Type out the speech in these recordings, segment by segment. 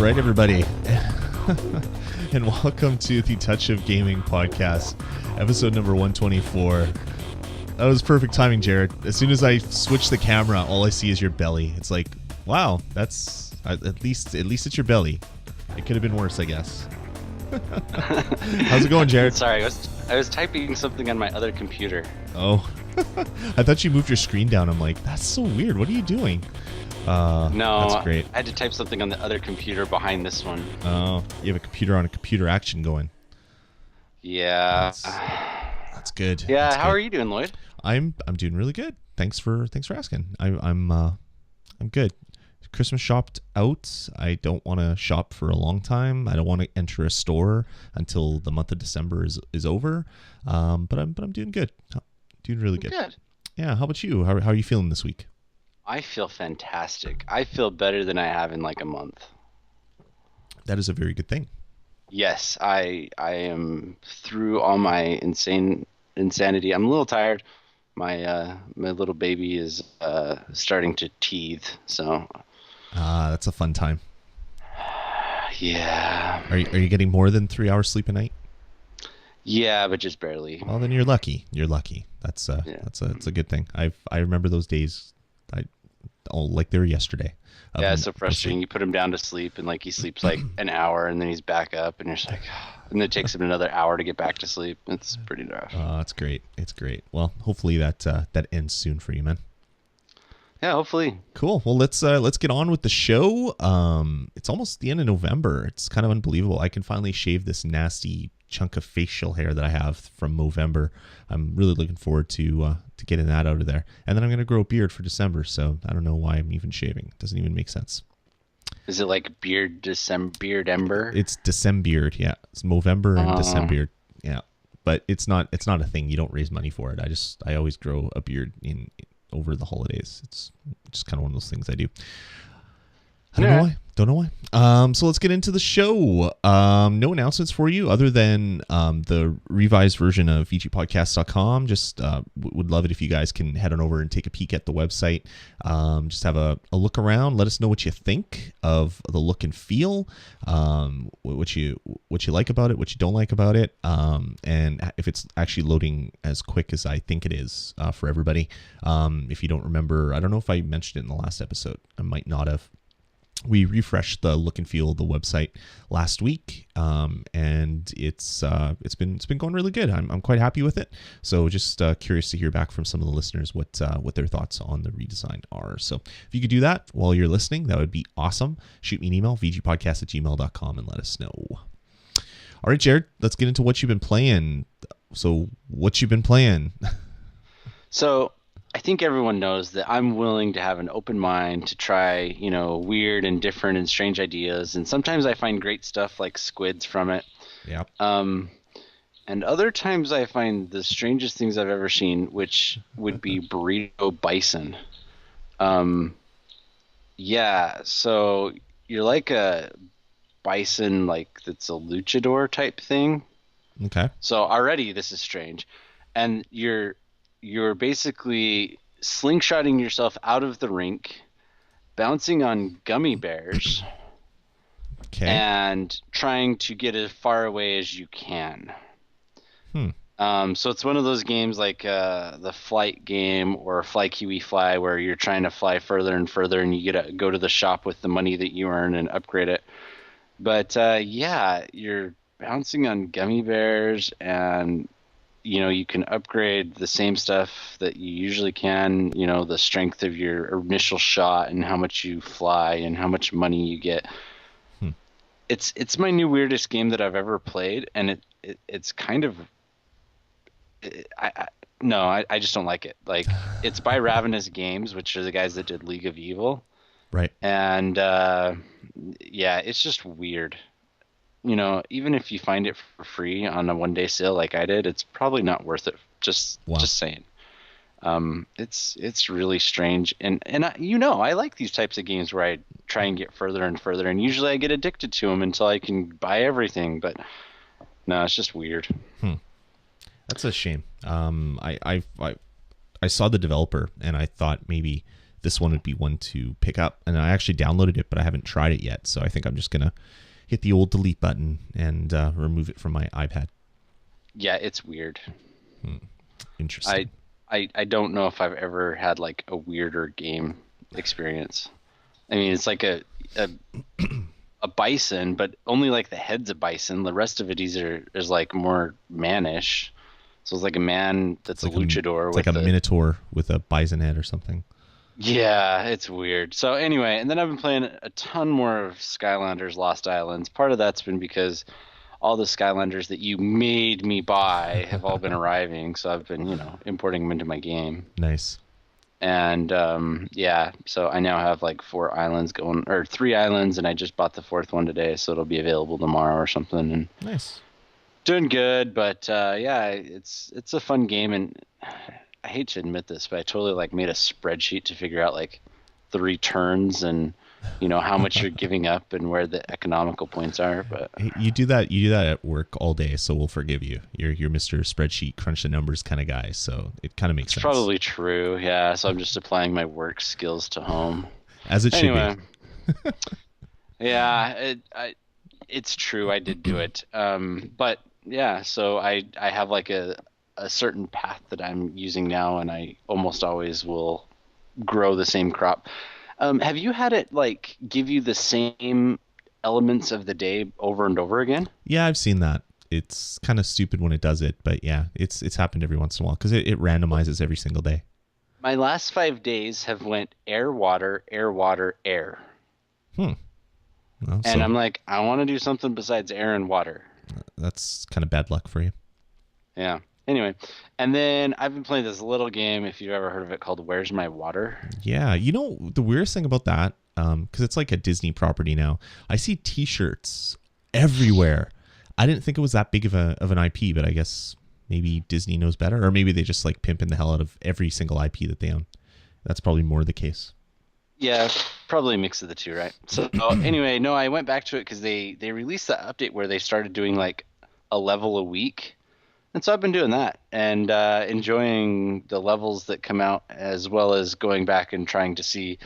right, everybody, and welcome to the Touch of Gaming podcast, episode number 124. That was perfect timing, Jared. As soon as I switch the camera, all I see is your belly. It's like, wow, that's at least it's your belly. It could have been worse, I guess. How's it going, Jared? Sorry, I was typing something on my other computer. Oh, I thought you moved your screen down. I'm like, that's so weird. What are you doing? No, that's great. I had to type something on the other computer behind this one. Oh, you have a computer on a computer action going. Yeah. That's good. Yeah, that's how good. are you doing, Lloyd? I'm doing really good. Thanks for asking. I'm good. Christmas shopped out. I don't want to shop for a long time. I don't want to enter a store until the month of December is over. But I'm doing good. Doing really good. Good. Yeah. How about you? How are you feeling this week? I feel fantastic. I feel better than I have in like a month. That is a very good thing. Yes, I am through all my insanity. I'm a little tired. My little baby is starting to teeth, so. That's a fun time. Yeah. Are you getting more than 3 hours sleep a night? Yeah, but just barely. Well, then you're lucky. You're lucky. That's a good thing. I remember those days. Like they were yesterday. Yeah, it's so frustrating. You put him down to sleep, and like he sleeps like an hour, and then he's back up, and you're just like, and it takes him another hour to get back to sleep. It's pretty rough. It's great. It's great. Well, hopefully that ends soon for you, man. Yeah, hopefully. Cool. Well, let's get on with the show. It's almost the end of November. It's kind of unbelievable. I can finally shave this nasty chunk of facial hair that I have from Movember. I'm really looking forward to getting that out of there. And then I'm going to grow a beard for December, so I don't know why I'm even shaving. It doesn't even make sense. Is it like Beard-ember? It's Decembeard, yeah. It's Movember and Decembeard, yeah. But it's not a thing. You don't raise money for it. I always grow a beard over the holidays. It's just kind of one of those things I do. I don't know why. So let's get into the show. No announcements for you other than the revised version of vgpodcast.com. Just would love it if you guys can head on over and take a peek at the website. Just have a look around. Let us know what you think of the look and feel, what you like about it, what you don't like about it, and if it's actually loading as quick as I think it is for everybody. If you don't remember, I don't know if I mentioned it in the last episode. I might not have. We refreshed the look and feel of the website last week, and it's been going really good. I'm quite happy with it. So just curious to hear back from some of the listeners what their thoughts on the redesign are. So if you could do that while you're listening, that would be awesome. Shoot me an email, vgpodcast@gmail.com, and let us know. All right, Jared, let's get into what you've been playing. So what you've been playing? So I think everyone knows that I'm willing to have an open mind to try, weird and different and strange ideas. And sometimes I find great stuff like squids from it. Yeah. And other times I find the strangest things I've ever seen, which would be burrito bison. Yeah. So you're like a bison, like that's a luchador type thing. Okay. So already this is strange. And you're basically slingshotting yourself out of the rink, bouncing on gummy bears, and trying to get as far away as you can. So it's one of those games like the flight game or Fly Kiwi Fly, where you're trying to fly further and further, and you get to go to the shop with the money that you earn and upgrade it. But yeah, you're bouncing on gummy bears, and you can upgrade the same stuff that you usually can, the strength of your initial shot and how much you fly and how much money you get. It's my new weirdest game that I've ever played, and it's kind of I just don't like it. Like, it's by Ravenous Games, which are the guys that did League of Evil. Right. And yeah, it's just weird. Even if you find it for free on a one-day sale like I did, it's probably not worth it. Just saying. It's really strange, and I like these types of games where I try and get further and further, and usually I get addicted to them until I can buy everything. But no, it's just weird. That's a shame. I saw the developer and I thought maybe this one would be one to pick up. And I actually downloaded it, but I haven't tried it yet. So I think I'm just going to hit the old delete button and remove it from my iPad. Yeah, it's weird. Interesting. I don't know if I've ever had like a weirder game experience. I mean, it's like a bison, but only like the head's a bison. The rest of it is like more manish. So it's like a man that's like a luchador. It's like a minotaur with a bison head or something. Yeah, it's weird. So anyway, and then I've been playing a ton more of Skylanders Lost Islands. Part of that's been because all the Skylanders that you made me buy have all been arriving. So I've been, importing them into my game. Nice. And yeah, so I now have like 3 islands, and I just bought the 4th one today, so it'll be available tomorrow or something. And nice. Doing good, but yeah, it's a fun game, and I hate to admit this, but I totally like made a spreadsheet to figure out like the returns and how much you're giving up and where the economical points are. But you do that at work all day, so we'll forgive you. You're Mr. Spreadsheet crunch the numbers kind of guy, so it kind of makes sense. Probably true, yeah. So I'm just applying my work skills to home, as it should be. Yeah, it's true. I did do it, but yeah. So I have like a certain path that I'm using now, and I almost always will grow the same crop. Have you had it like give you the same elements of the day over and over again? Yeah, I've seen that. It's kind of stupid when it does it, but yeah, it's happened every once in a while because it randomizes every single day. My last 5 days have went air, water, air, water, air. Well, and I'm like, I want to do something besides air and water. That's kind of bad luck for you. Yeah. Anyway, and then I've been playing this little game, if you've ever heard of it, called Where's My Water? Yeah, the weirdest thing about that, because it's like a Disney property now, I see T-shirts everywhere. I didn't think it was that big of an IP, but I guess maybe Disney knows better, or maybe they just like pimping the hell out of every single IP that they own. That's probably more the case. Yeah, probably a mix of the two, right? So anyway, no, I went back to it because they released that update where they started doing like a level a week. And so I've been doing that and enjoying the levels that come out, as well as going back and trying to see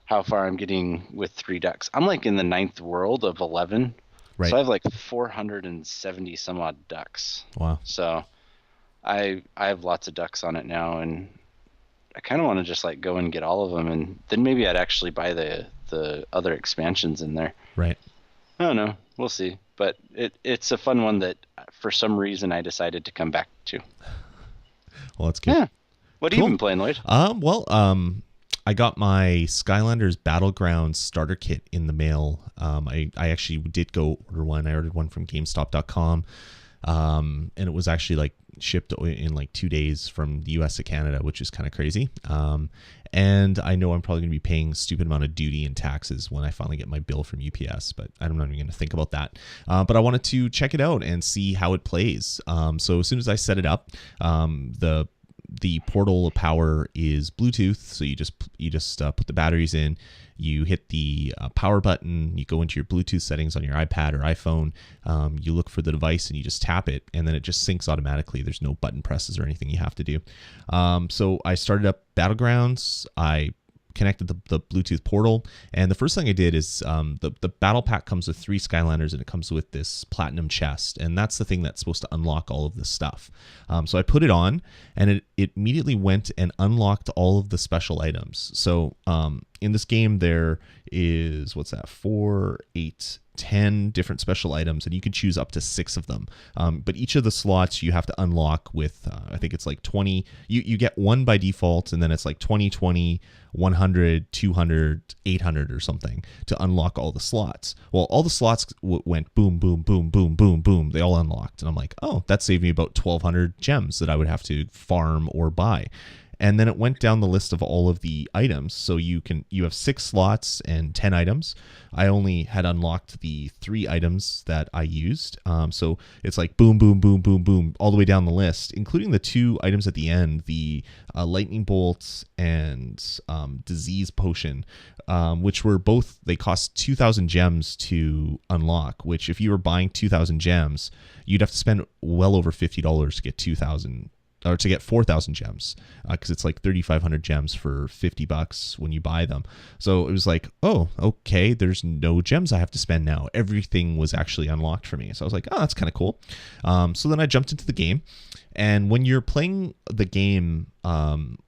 how far I'm getting with 3 ducks. I'm like in the 9th world of 11. Right. So I have like 470 some odd ducks. Wow. So I have lots of ducks on it now, and I kind of want to just like go and get all of them, and then maybe I'd actually buy the other expansions in there. Right. I don't know. We'll see. But it's a fun one that for some reason I decided to come back to. Well, that's good. Yeah. What have you been playing, Lloyd? I got my Skylanders Battlegrounds starter kit in the mail. I actually did go order one. I ordered one from GameStop.com. And it was actually like shipped in like 2 days from the US to Canada, which is kind of crazy. And I know I'm probably going to be paying a stupid amount of duty and taxes when I finally get my bill from UPS, but I'm not even going to think about that. But I wanted to check it out and see how it plays. So as soon as I set it up, the portal power is Bluetooth. So you just put the batteries in, you hit the power button, you go into your Bluetooth settings on your iPad or iPhone, you look for the device and you just tap it, and then it just syncs automatically. There's no button presses or anything you have to do. So I started up Battlegrounds. I connected the Bluetooth portal, and the first thing I did is the battle pack comes with 3 Skylanders, and it comes with this platinum chest, and that's the thing that's supposed to unlock all of this stuff. So I put it on, and it immediately went and unlocked all of the special items. So in this game there is 4, 8, 10 different special items, and you can choose up to 6 of them. But each of the slots you have to unlock with, I think it's like 20. You get 1 by default, and then it's like 20, 20, 100, 200, 800 or something to unlock all the slots. Well, all the slots went boom, boom, boom, boom, boom, boom. They all unlocked. And I'm like, oh, that saved me about 1,200 gems that I would have to farm or buy. And then it went down the list of all of the items. So you have 6 slots and 10 items. I only had unlocked the 3 items that I used. So it's like boom, boom, boom, boom, boom, all the way down the list, including the 2 items at the end, the lightning bolts and disease potion, which were both, they cost 2,000 gems to unlock, which if you were buying 2,000 gems, you'd have to spend well over $50 to get 2,000 or to get 4,000 gems, because it's like 3,500 gems for $50 when you buy them. So it was like, oh, okay, there's no gems I have to spend now. Everything was actually unlocked for me. So I was like, oh, that's kind of cool. So then I jumped into the game. And when you're playing the game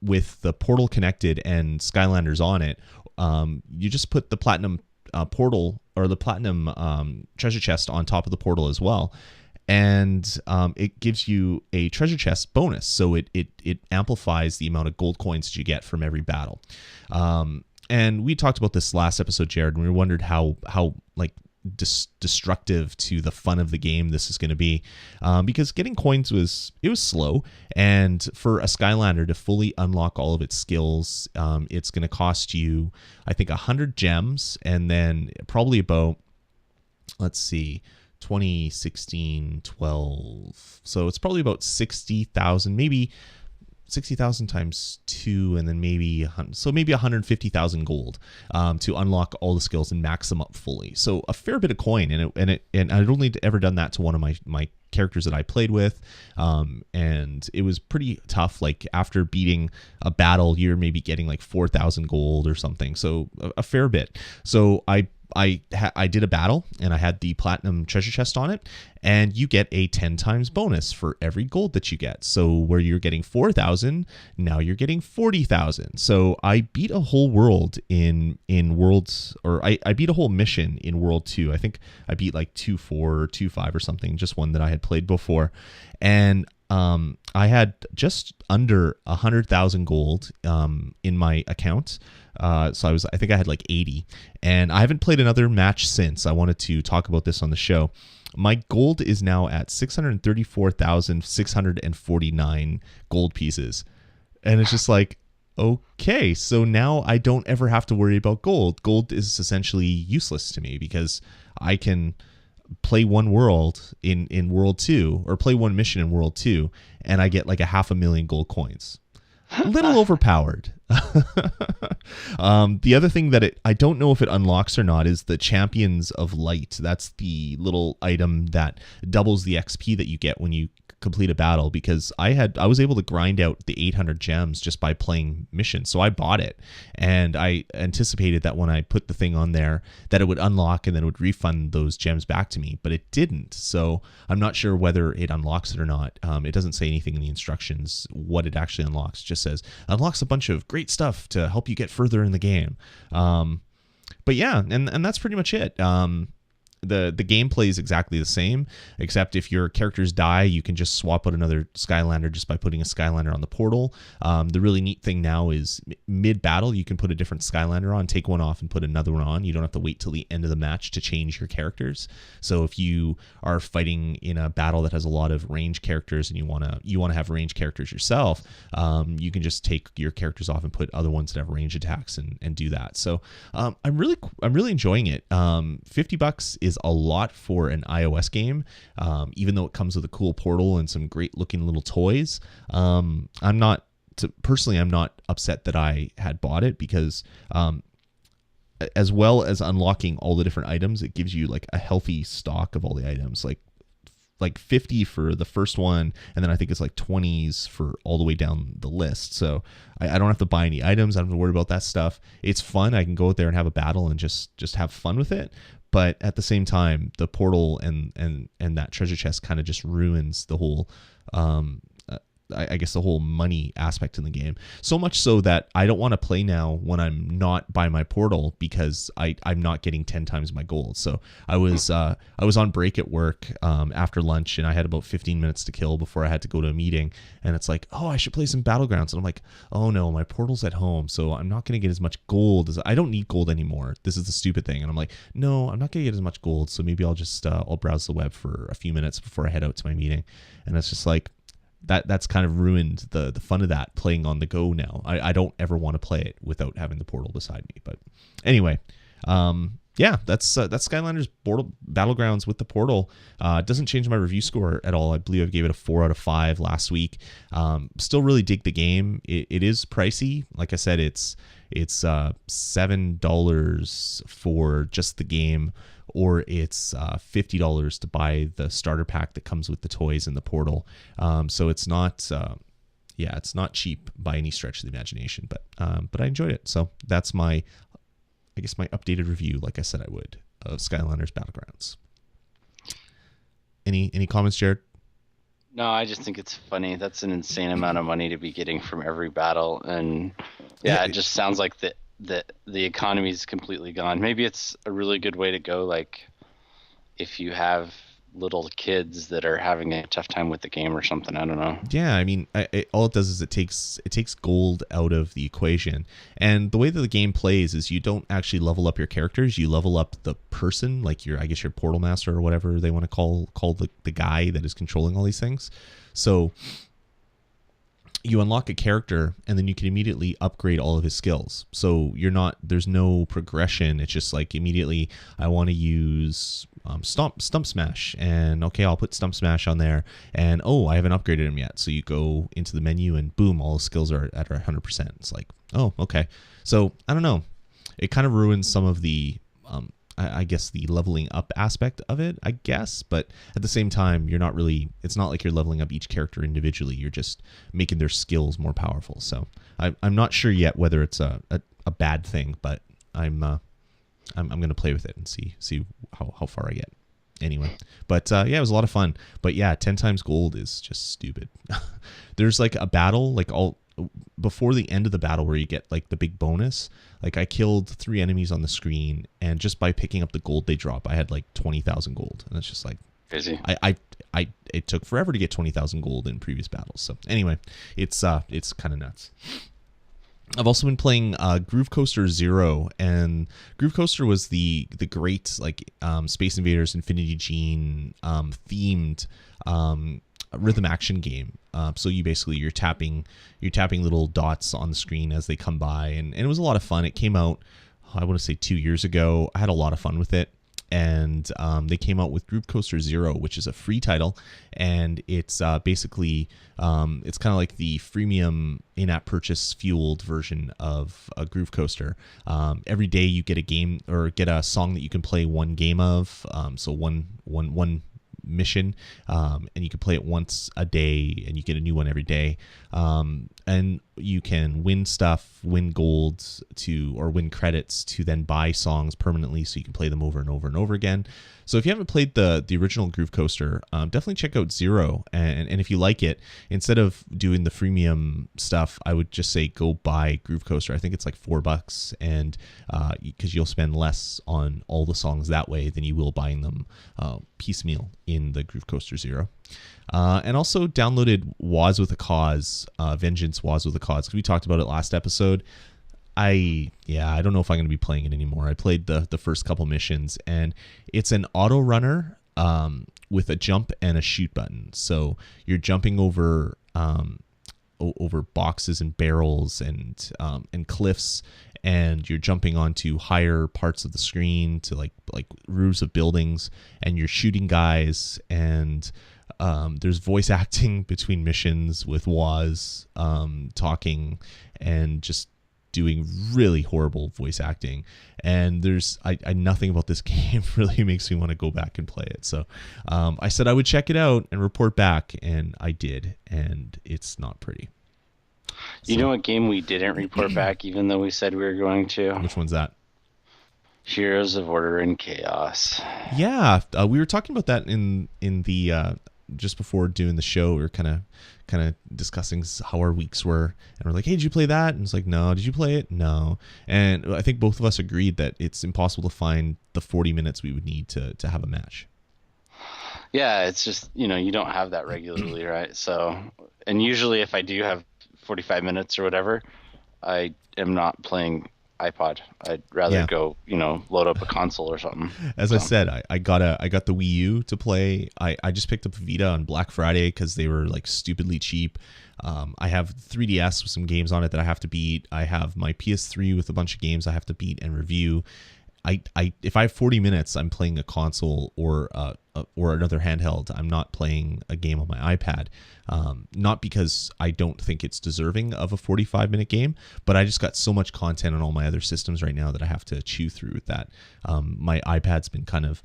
with the portal connected and Skylanders on it, you just put the platinum portal or the platinum treasure chest on top of the portal as well. And it gives you a treasure chest bonus. So it amplifies the amount of gold coins that you get from every battle. And we talked about this last episode, Jared, and we wondered how like destructive to the fun of the game this is going to be, because getting coins was slow, and for a Skylander to fully unlock all of its skills, it's going to cost you, I think, 100 gems, and then probably about, let's see, 2016 12, so it's probably about 60,000, maybe 60,000 times 2, and then maybe 150,000 gold to unlock all the skills and max them up fully. So a fair bit of coin, and I'd only ever done that to one of my characters that I played with, and it was pretty tough. Like after beating a battle, you're maybe getting like 4,000 gold or something, so a fair bit. So I did a battle and I had the platinum treasure chest on it, and you get a 10 times bonus for every gold that you get. So where you're getting 4,000, now you're getting 40,000. So I beat a whole world in worlds, or I beat a whole mission in World 2. I think I beat like 2.4 or 2.5 or something, just one that I had played before. And I had just under 100,000 gold in my account. So I think I had like 80, and I haven't played another match since. I wanted to talk about this on the show. My gold is now at 634,649 gold pieces. And it's just like, okay, so now I don't ever have to worry about gold. Gold is essentially useless to me because I can play one world in World 2, or play one mission in World 2, and I get like 500,000 gold coins. A little overpowered. The other thing that I don't know if it unlocks or not is the Champions of Light. That's the little item that doubles the XP that you get when you complete a battle, because I was able to grind out the 800 gems just by playing missions. So I bought it, and I anticipated that when I put the thing on there that it would unlock and then it would refund those gems back to me, but it didn't. So I'm not sure whether it unlocks it or not. It doesn't say anything in the instructions what it actually unlocks. It just says unlocks a bunch of great stuff to help you get further in the game. But yeah, and that's pretty much it. The gameplay is exactly the same, except if your characters die, you can just swap out another Skylander just by putting a Skylander on the portal. The really neat thing now is mid-battle, you can put a different Skylander on, take one off, and put another one on. You don't have to wait till the end of the match to change your characters. So if you are fighting in a battle that has a lot of range characters and you wanna have range characters yourself, you can just take your characters off and put other ones that have range attacks and do that. So I'm really enjoying it. $50 is a lot for an iOS game, even though it comes with a cool portal and some great looking little toys. I'm not upset that I had bought it, because as well as unlocking all the different items, it gives you like a healthy stock of all the items, like 50 for the first one, and then I think it's like 20s for all the way down the list. So I don't have to buy any items. I don't have to worry about that stuff. It's fun. I can go out there and have a battle and just have fun with it. But at the same time, the portal and that treasure chest kind of just ruins the whole, I guess, the whole money aspect in the game. So much so that I don't want to play now when I'm not by my portal, because I'm not getting 10 times my gold. So I was on break at work after lunch, and I had about 15 minutes to kill before I had to go to a meeting. And it's like, oh, I should play some Battlegrounds. And I'm like, oh no, my portal's at home, so I'm not going to get as much gold as I don't need gold anymore. This is the stupid thing. And I'm like, no, I'm not going to get as much gold. So maybe I'll just I'll browse the web for a few minutes before I head out to my meeting. And it's just like, that's kind of ruined the fun of that playing on the go now. I don't ever want to play it without having the portal beside me. But anyway, yeah, that's Skylanders Battlegrounds with the portal. It doesn't change my review score at all. I believe I gave it a 4 out of 5 last week. Still really dig the game. It is pricey. Like I said, it's $7 for just the game, or it's $50 to buy the starter pack that comes with the toys and the portal. So it's not yeah, it's not cheap by any stretch of the imagination, but I enjoyed it. So that's my updated review, like I said I would, of Skylanders Battlegrounds. Any comments, Jared? No, I just think it's funny. That's an insane amount of money to be getting from every battle, and yeah, it just sounds like the economy is completely gone. Maybe it's a really good way to go, like if you have little kids that are having a tough time with the game or something. I don't know. Yeah, I mean, all it does is it takes gold out of the equation, and the way that the game plays is you don't actually level up your characters. You level up the person, like your portal master or whatever they want to call the guy that is controlling all these things. So you unlock a character, and then you can immediately upgrade all of his skills. So there's no progression. It's just like immediately, I want to use Stump Smash, and okay, I'll put Stump Smash on there, and I haven't upgraded him yet. So you go into the menu, and boom, all the skills are at 100%. It's like, oh, okay. So I don't know. It kind of ruins some of the I guess the leveling up aspect of it, I guess, but at the same time, it's not like you're leveling up each character individually. You're just making their skills more powerful. So I'm not sure yet whether it's a bad thing, but I'm going to play with it and see how far I get. Anyway, but yeah, it was a lot of fun. But yeah, 10 times gold is just stupid. There's like a battle, like before the end of the battle where you get like the big bonus. Like I killed 3 enemies on the screen, and just by picking up the gold they drop, I had like 20,000 gold, and it's just like crazy. It took forever to get 20,000 gold in previous battles. So anyway, it's kind of nuts. I've also been playing Groove Coaster Zero, and Groove Coaster was the great like Space Invaders Infinity Gene themed rhythm action game. So you're tapping little dots on the screen as they come by, and it was a lot of fun. It came out, I want to say 2 years ago. I had a lot of fun with it. And they came out with Groove Coaster Zero, which is a free title, and it's basically it's kind of like the freemium in-app purchase fueled version of a Groove Coaster. Every day you get a game or get a song that you can play one game of, so one mission, and you can play it once a day, and you get a new one every day. And you can win stuff, win gold or win credits to then buy songs permanently, so you can play them over and over and over again. So if you haven't played the original Groove Coaster, definitely check out Zero. And if you like it, instead of doing the freemium stuff, I would just say go buy Groove Coaster. I think it's like $4, and because you'll spend less on all the songs that way than you will buying them piecemeal in the Groove Coaster Zero. And also downloaded Waz with a Cause, Vengeance Waz with a Cause, because we talked about it last episode. I don't know if I'm going to be playing it anymore. I played the first couple missions, and it's an auto runner with a jump and a shoot button. So you're jumping over boxes and barrels and cliffs, and you're jumping onto higher parts of the screen to like roofs of buildings, and you're shooting guys, and there's voice acting between missions with Waz talking and just doing really horrible voice acting. And there's nothing about this game really makes me want to go back and play it. So I said I would check it out and report back, and I did, and it's not pretty. You know what game we didn't report back, even though we said we were going to? Which one's that? Heroes of Order and Chaos. Yeah, we were talking about that in the just before doing the show. We were kind of discussing how our weeks were, and we're like, hey, did you play that? And it's like, no. Did you play it? No. And I think both of us agreed that it's impossible to find the 40 minutes we would need to have a match. Yeah, it's just, you don't have that regularly, right? So, and usually if I do have 45 minutes or whatever, I am not playing iPod. I'd rather go, load up a console or something. I said, I got the Wii U to play. I just picked up Vita on Black Friday because they were like stupidly cheap. I have 3DS with some games on it that I have to beat. I have my PS3 with a bunch of games I have to beat and review. If I have 40 minutes, I'm playing a console or another handheld. I'm not playing a game on my iPad. Not because I don't think it's deserving of a 45-minute game, but I just got so much content on all my other systems right now that I have to chew through with that. My iPad's been kind of,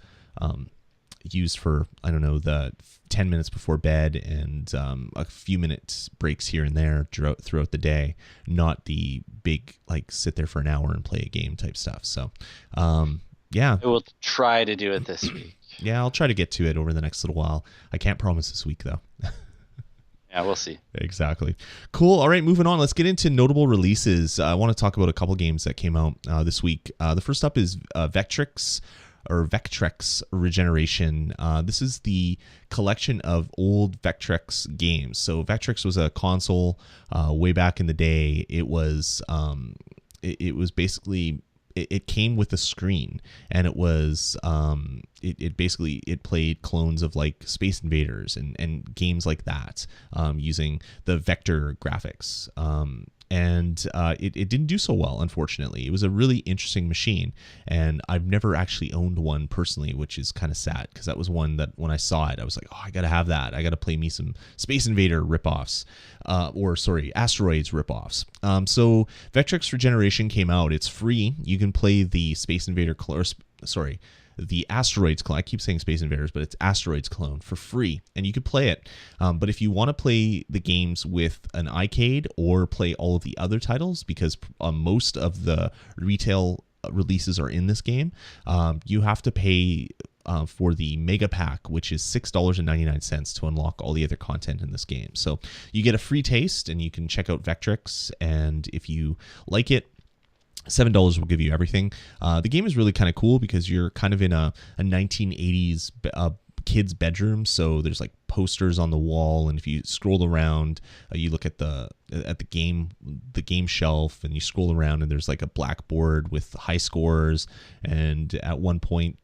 used for, I don't know, the 10 minutes before bed and a few minutes breaks here and there throughout the day, not the big, like, sit there for an hour and play a game type stuff. So, yeah. I will try to do it this week. Yeah, I'll try to get to it over the next little while. I can't promise this week, though. Yeah, we'll see. Exactly. Cool. All right, moving on. Let's get into notable releases. I want to talk about a couple games that came out this week. The first up is Vectrex Regeneration. This is the collection of old Vectrex games. So Vectrex was a console way back in the day. It was basically... It came with a screen, and it was it played clones of like Space Invaders and games like that, using the vector graphics. And it didn't do so well, unfortunately. It was a really interesting machine, and I've never actually owned one personally, which is kind of sad, because that was one that when I saw it, I was like, oh, I gotta have that. I gotta play me some Space Invader ripoffs, Asteroids ripoffs. So Vectrex Regeneration came out. It's free. You can play the Space Invader the Asteroids clone. I keep saying Space Invaders, but it's Asteroids clone for free, and you could play it. But if you want to play the games with an iCade or play all of the other titles, because most of the retail releases are in this game, you have to pay for the Mega Pack, which is $6.99 to unlock all the other content in this game. So you get a free taste, and you can check out Vectrex, and if you like it, $7 will give you everything. The game is really kind of cool because you're kind of in a 1980s kid's bedroom. So there's like posters on the wall, and if you scroll around, you look at the game shelf, and you scroll around, and there's like a blackboard with high scores. And at one point,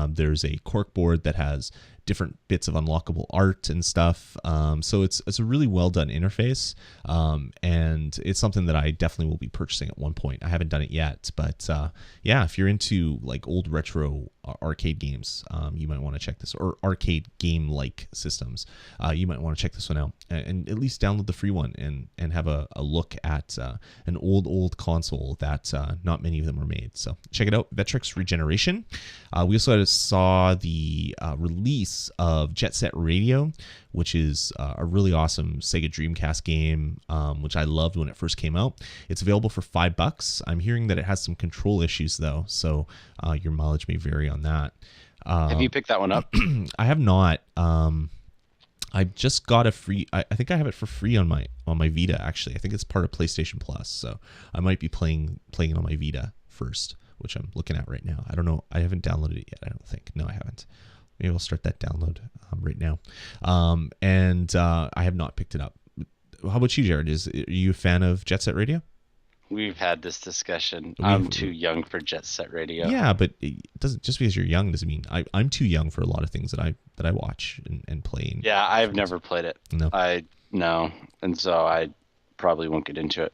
there's a cork board that has different bits of unlockable art and stuff. So it's a really well done interface, and it's something that I definitely will be purchasing at one point. I haven't done it yet, but yeah, if you're into like old retro arcade games, you might want to check this, or arcade game like systems. You might want to check this one out, and at least download the free one and have a look at an old console that not many of them were made. So check it out, Vectrex Regeneration. We also saw the release of Jet Set Radio, which is a really awesome Sega Dreamcast game, which I loved when it first came out. It's available for $5. I'm hearing that it has some control issues though, so your mileage may vary on that. Have you picked that one up? I have not. I just got a free. I think I have it for free on my Vita. Actually, I think it's part of PlayStation Plus, so I might be playing it on my Vita first, which I'm looking at right now. I don't know. I haven't downloaded it yet. I don't think. No, I haven't. Maybe I'll start that download right now. And I have not picked it up. How about you, Jared? Are you a fan of Jet Set Radio? We've had this discussion. I'm too young for Jet Set Radio. Yeah, but it doesn't, just because you're young doesn't mean I'm too young for a lot of things that I watch and play. Yeah, I've never played it. No. And so I probably won't get into it.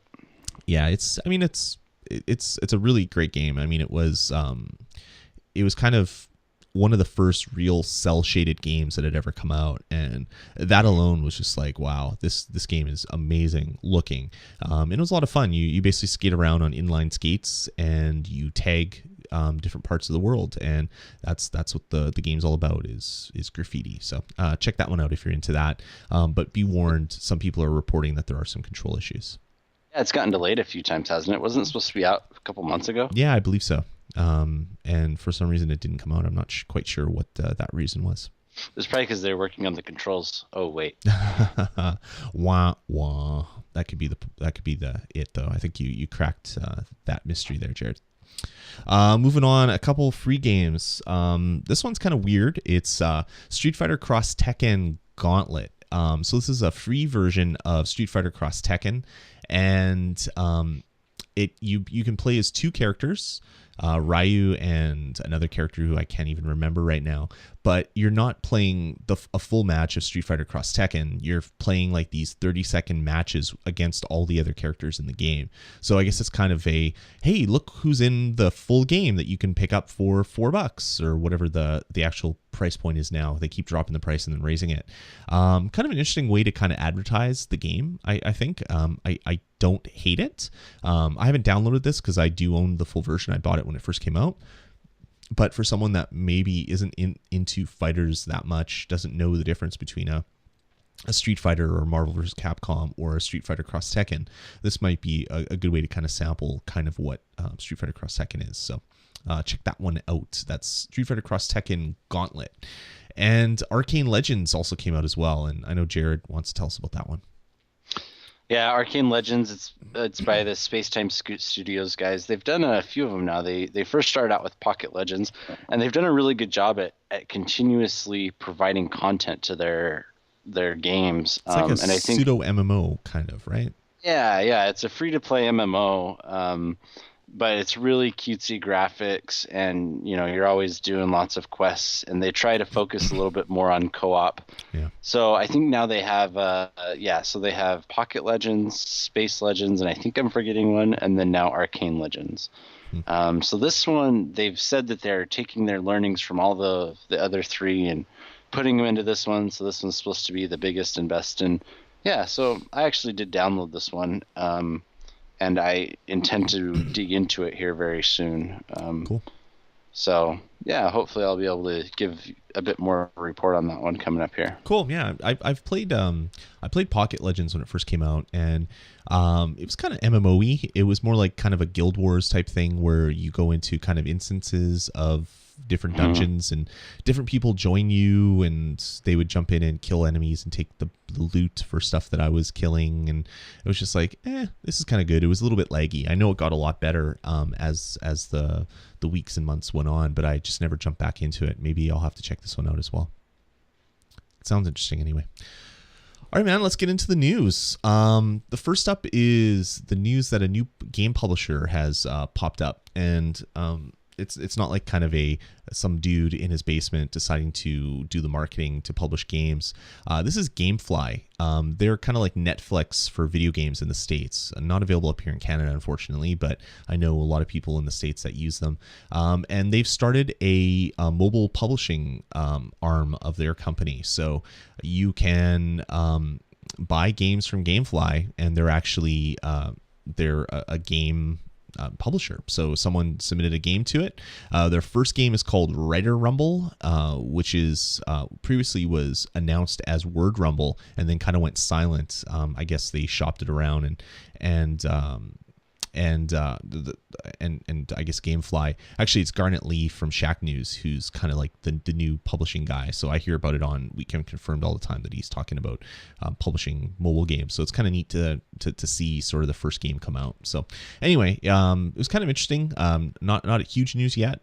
Yeah, it's a really great game. I mean, it was kind of one of the first real cell shaded games that had ever come out, and that alone was just like, wow, this game is amazing looking. And it was a lot of fun. You basically skate around on inline skates, and you tag different parts of the world, and that's what the game's all about, is graffiti. So check that one out if you're into that. But be warned, some people are reporting that there are some control issues. Yeah, it's gotten delayed a few times, hasn't it? Wasn't it supposed to be out a couple months ago? Yeah, I believe so. And for some reason it didn't come out. I'm not quite sure what that reason was. It's probably because they're working on the controls. Oh wait. Wah wah. That could be it though. I think you cracked that mystery there, Jared. Moving on, a couple free games. This one's kind of weird. It's Street Fighter Cross Tekken Gauntlet. So this is a free version of Street Fighter Cross Tekken, and you can play as two characters, Ryu and another character who I can't even remember right now. But you're not playing a full match of Street Fighter Cross Tekken. You're playing like these 30-second matches against all the other characters in the game. So I guess it's kind of a, hey, look who's in the full game that you can pick up for $4 or whatever the actual price point is now. They keep dropping the price and then raising it. Kind of an interesting way to kind of advertise the game, I think. I don't hate it. I haven't downloaded this because I do own the full version. I bought it when it first came out. But for someone that maybe isn't into fighters that much, doesn't know the difference between a Street Fighter or Marvel vs. Capcom or a Street Fighter Cross Tekken, this might be a good way to kind of sample kind of what Street Fighter Cross Tekken is. So check that one out. That's Street Fighter Cross Tekken Gauntlet. And Arcane Legends also came out as well, and I know Jared wants to tell us about that one. Yeah, Arcane Legends, it's by the Spacetime Studios guys. They've done a few of them now. They first started out with Pocket Legends, and they've done a really good job at continuously providing content to their games. It's like a pseudo MMO kind of, right? Yeah, it's a free-to-play MMO. But it's really cutesy graphics, and you're always doing lots of quests, and they try to focus a little bit more on co-op. Yeah. So I think now they have so they have Pocket Legends, Space Legends, and I think I'm forgetting one, and then now Arcane Legends. So this one, they've said that they're taking their learnings from all the other three and putting them into this one. So this one's supposed to be the biggest and best. And yeah, so I actually did download this one. And I intend to dig into it here very soon. Cool. So yeah, hopefully I'll be able to give a bit more report on that one coming up here. Cool. Yeah, I've played I played Pocket Legends when it first came out, and it was kind of MMO-y. It was more like kind of a Guild Wars type thing where you go into kind of instances of different dungeons and different people join you, and they would jump in and kill enemies and take the loot for stuff that I was killing, and it was just like, this is kind of good. It was a little bit laggy. I know it got a lot better as the weeks and months went on, but I just never jumped back into it. Maybe I'll have to check this one out as well. It sounds interesting anyway. All right, man, let's get into the news. The first up is the news that a new game publisher has popped up, and it's not like kind of some dude in his basement deciding to do the marketing to publish games. This is GameFly. They're kind of like Netflix for video games in the States. Not available up here in Canada, unfortunately, but I know a lot of people in the States that use them. And they've started a mobile publishing arm of their company. So you can buy games from GameFly, and they're actually they're a game publisher. So someone submitted a game to it. Their first game is called Writer Rumble, which is previously was announced as Word Rumble and then kind of went silent. I guess they shopped it around and I guess GameFly. Actually, it's Garnet Lee from Shack News, who's kind of like the new publishing guy. So I hear about it on Weekend Confirmed all the time that he's talking about publishing mobile games. So it's kind of neat to see sort of the first game come out. So anyway, it was kind of interesting. Not a huge news yet.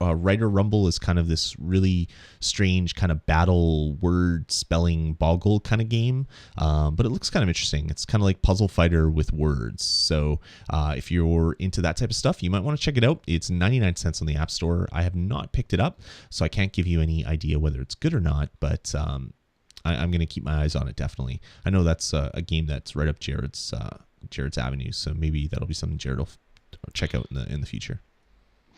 Writer Rumble is kind of this really strange kind of battle word spelling boggle kind of game, but it looks kind of interesting. It's kind of like Puzzle Fighter with words. So if you're into that type of stuff, you might want to check it out. It's 99 cents on the App Store. I have not picked it up, so I can't give you any idea whether it's good or not, but I'm going to keep my eyes on it, definitely. I know that's a game that's right up Jared's avenue, so maybe that'll be something Jared will check out in the future.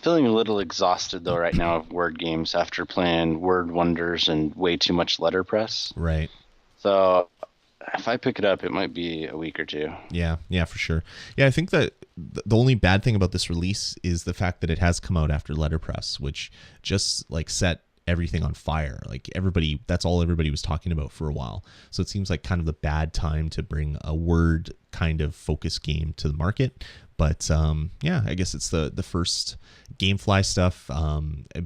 Feeling a little exhausted, though, right now of word games after playing Word Wonders and way too much letterpress. Right. So if I pick it up, it might be a week or two. Yeah, for sure. Yeah, I think that the only bad thing about this release is the fact that it has come out after letterpress, which just like set everything on fire. Like that's all everybody was talking about for a while. So it seems like kind of the bad time to bring a word kind of focus game to the market. But yeah, I guess it's the first GameFly stuff.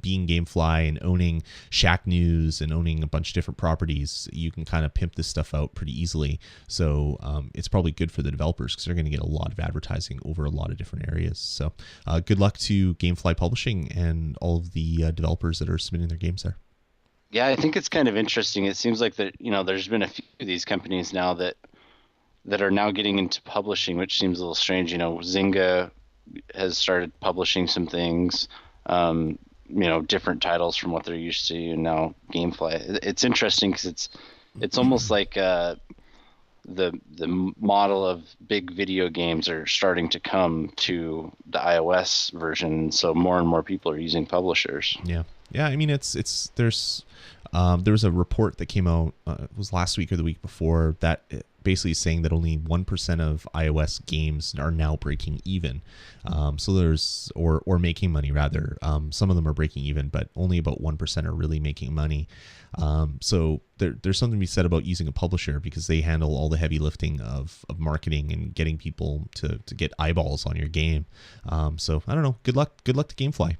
Being GameFly and owning Shack News and owning a bunch of different properties, you can kind of pimp this stuff out pretty easily. So it's probably good for the developers because they're going to get a lot of advertising over a lot of different areas. So good luck to GameFly Publishing and all of the developers that are submitting their games there. Yeah, I think it's kind of interesting. It seems like that there's been a few of these companies now that are now getting into publishing, which seems a little strange. Zynga has started publishing some things, different titles from what they're used to, and now GameFly. It's interesting because it's almost like the model of big video games are starting to come to the iOS version, so more and more people are using publishers. Yeah. I mean, there was a report that came out, it was last week or the week before, that basically saying that only 1% of iOS games are now breaking even. So there's or making money rather. Some of them are breaking even, but only about 1% are really making money. So there's something to be said about using a publisher because they handle all the heavy lifting of marketing and getting people to get eyeballs on your game. So I don't know. Good luck to GameFly.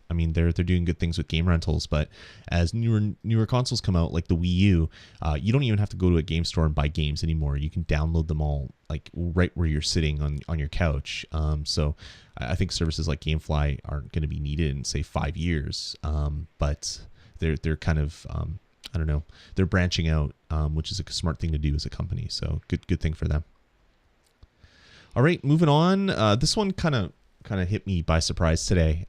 I mean, they're doing good things with game rentals, but as newer consoles come out, like the Wii U, you don't even have to go to a game store and buy games anymore. You can download them all like right where you're sitting on your couch. So I think services like GameFly aren't going to be needed in say 5 years, but they're kind of I don't know, they're branching out, which is a smart thing to do as a company. So good thing for them. All right, moving on. This one kind of hit me by surprise today.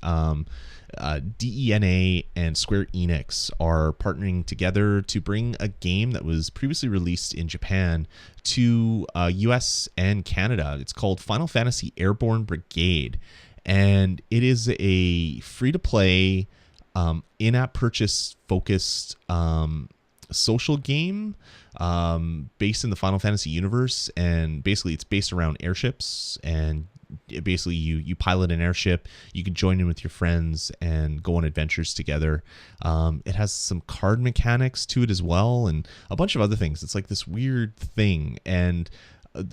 DENA and Square Enix are partnering together to bring a game that was previously released in Japan to US and Canada. It's called Final Fantasy Airborne Brigade, and it is a free-to-play in-app purchase focused social game based in the Final Fantasy universe, and basically it's based around airships, and basically you pilot an airship. You can join in with your friends and go on adventures together. It has some card mechanics to it as well, and a bunch of other things. It's like this weird thing, and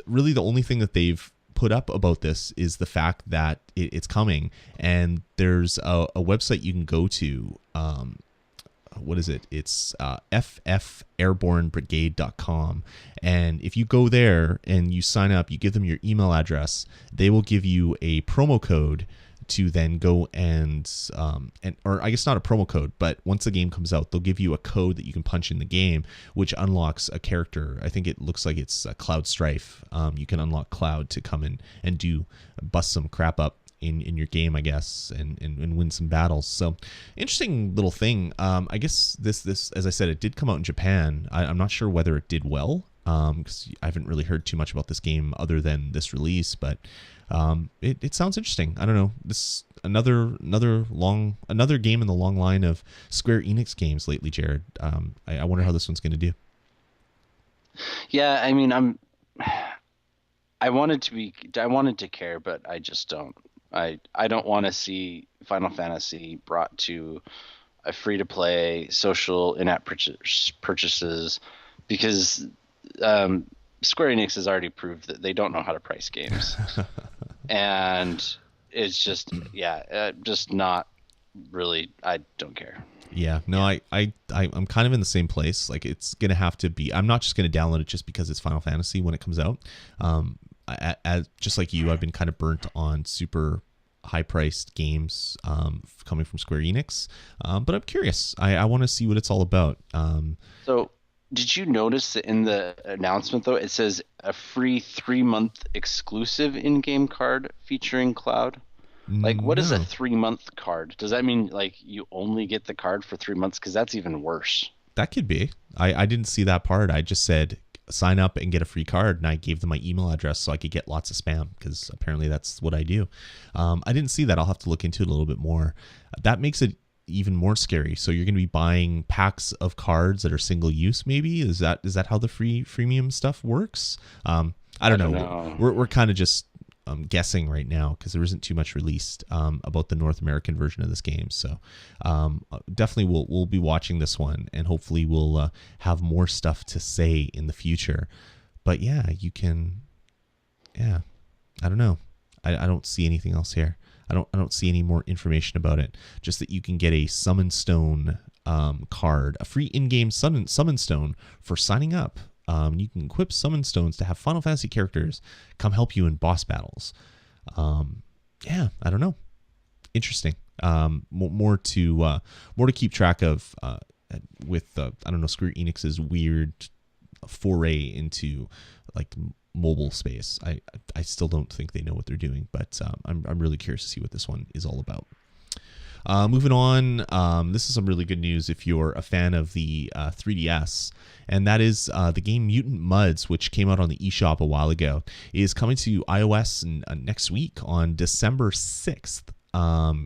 really the only thing that they've put up about this is the fact that it's coming, and there's a website you can go to. What is it? It's ffairbornebrigade.com. And if you go there and you sign up, you give them your email address, they will give you a promo code to then go and or I guess not a promo code, but once the game comes out, they'll give you a code that you can punch in the game, which unlocks a character. I think it looks like it's Cloud Strife. You can unlock Cloud to come in and bust some crap up in your game, I guess, and win some battles. So interesting little thing. I guess this as I said, it did come out in Japan. I'm not sure whether it did well, because I haven't really heard too much about this game other than this release, but it sounds interesting. I don't know. This another game in the long line of Square Enix games lately, Jared. I wonder how this one's going to do. Yeah, I mean, I wanted to care, but I just don't. I don't want to see Final Fantasy brought to a free-to-play social in-app purchases, because Square Enix has already proved that they don't know how to price games. And it's just, just not really, I don't care. Yeah, no, I'm kind of in the same place. Like, it's going to have to be, I'm not just going to download it just because it's Final Fantasy when it comes out. Just like you, I've been kind of burnt on super high-priced games coming from Square Enix, but I'm curious. I want to see what it's all about. So, did you notice that in the announcement, though, it says a free 3-month exclusive in-game card featuring Cloud? Like, what is a 3-month card? Does that mean, like, you only get the card for 3 months? Because that's even worse. That could be. I didn't see that part. I just said sign up and get a free card, and I gave them my email address so I could get lots of spam, because apparently that's what I do. I didn't see that. I'll have to look into it a little bit more. That makes it even more scary. So you're going to be buying packs of cards that are single use, maybe? Is that how the freemium stuff works? I don't know. We're kind of just guessing right now, because there isn't too much released about the North American version of this game. So definitely we'll be watching this one, and hopefully we'll have more stuff to say in the future. But yeah, you can. Yeah, I don't know. I don't see anything else here. I don't see any more information about it. Just that you can get a Summon Stone card, a free in-game Summon Stone for signing up. You can equip Summon Stones to have Final Fantasy characters come help you in boss battles. Yeah, I don't know. Interesting. More to keep track of with I don't know, Square Enix's weird foray into like mobile space. I still don't think they know what they're doing, but I'm really curious to see what this one is all about. Moving on, this is some really good news if you're a fan of the 3DS, and that is the game Mutant Mudds, which came out on the eShop a while ago, is coming to iOS next week on December 6th.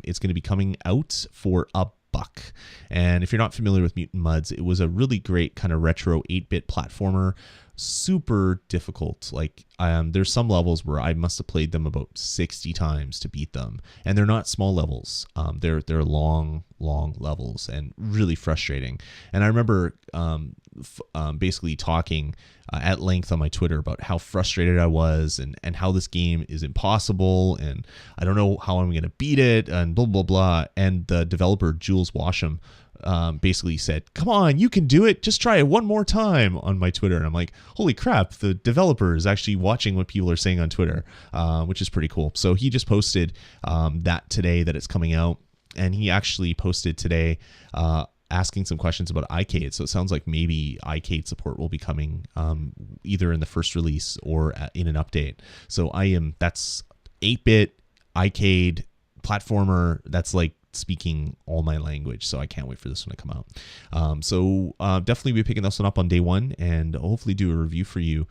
It's going to be coming out for $1. And if you're not familiar with Mutant Mudds, it was a really great kind of retro 8-bit platformer super difficult. Like there's some levels where I must have played them about 60 times to beat them, and they're not small levels. They're long levels and really frustrating. And I remember basically talking at length on my Twitter about how frustrated I was and how this game is impossible and I don't know how I'm going to beat it and blah, blah, blah. And the developer, Jules Washam, basically said, come on, you can do it. Just try it one more time on my Twitter. And I'm like, holy crap, the developer is actually watching what people are saying on Twitter, which is pretty cool. So he just posted that today that it's coming out. And he actually posted today asking some questions about iCade. So it sounds like maybe iCade support will be coming either in the first release or in an update. So that's 8-bit iCade platformer. That's like speaking all my language. So I can't wait for this one to come out. So definitely be picking this one up on day one and hopefully do a review for you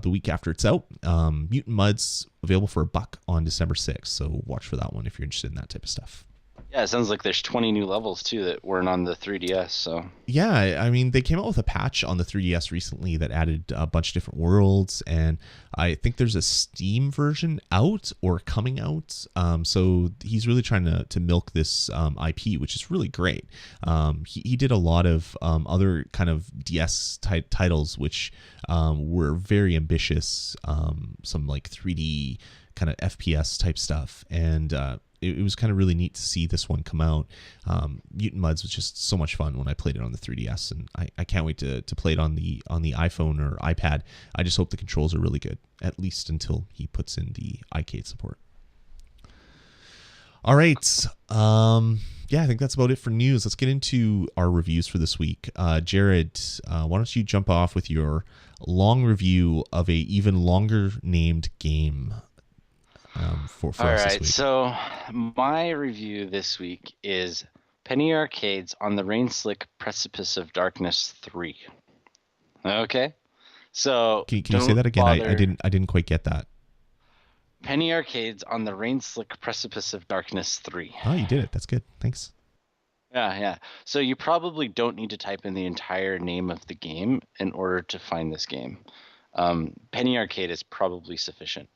the week after it's out. Mutant Mudds available for $1 on December 6th. So watch for that one if you're interested in that type of stuff. Yeah, it sounds like there's 20 new levels too that weren't on the 3DS. So yeah, I mean, they came out with a patch on the 3DS recently that added a bunch of different worlds, and I think there's a Steam version out or coming out. So he's really trying to milk this IP, which is really great. He did a lot of other kind of DS titles, which were very ambitious, some like 3D kind of FPS type stuff, and it was kind of really neat to see this one come out. Mutant Mudds was just so much fun when I played it on the 3DS, and I can't wait to play it on the iPhone or iPad. I just hope the controls are really good, at least until he puts in the iCade support. All right. Yeah, I think that's about it for news. Let's get into our reviews for this week. Jared, why don't you jump off with your long review of a even longer named game for All us right, this week. so my review this week is Penny Arcades on the Rain-Slick Precipice of Darkness 3. Okay, so can you say that again? I didn't quite get that. Penny Arcades on the Rain-Slick Precipice of Darkness 3. Oh, you did it. That's good. Thanks. Yeah. So you probably don't need to type in the entire name of the game in order to find this game. Penny Arcade is probably sufficient.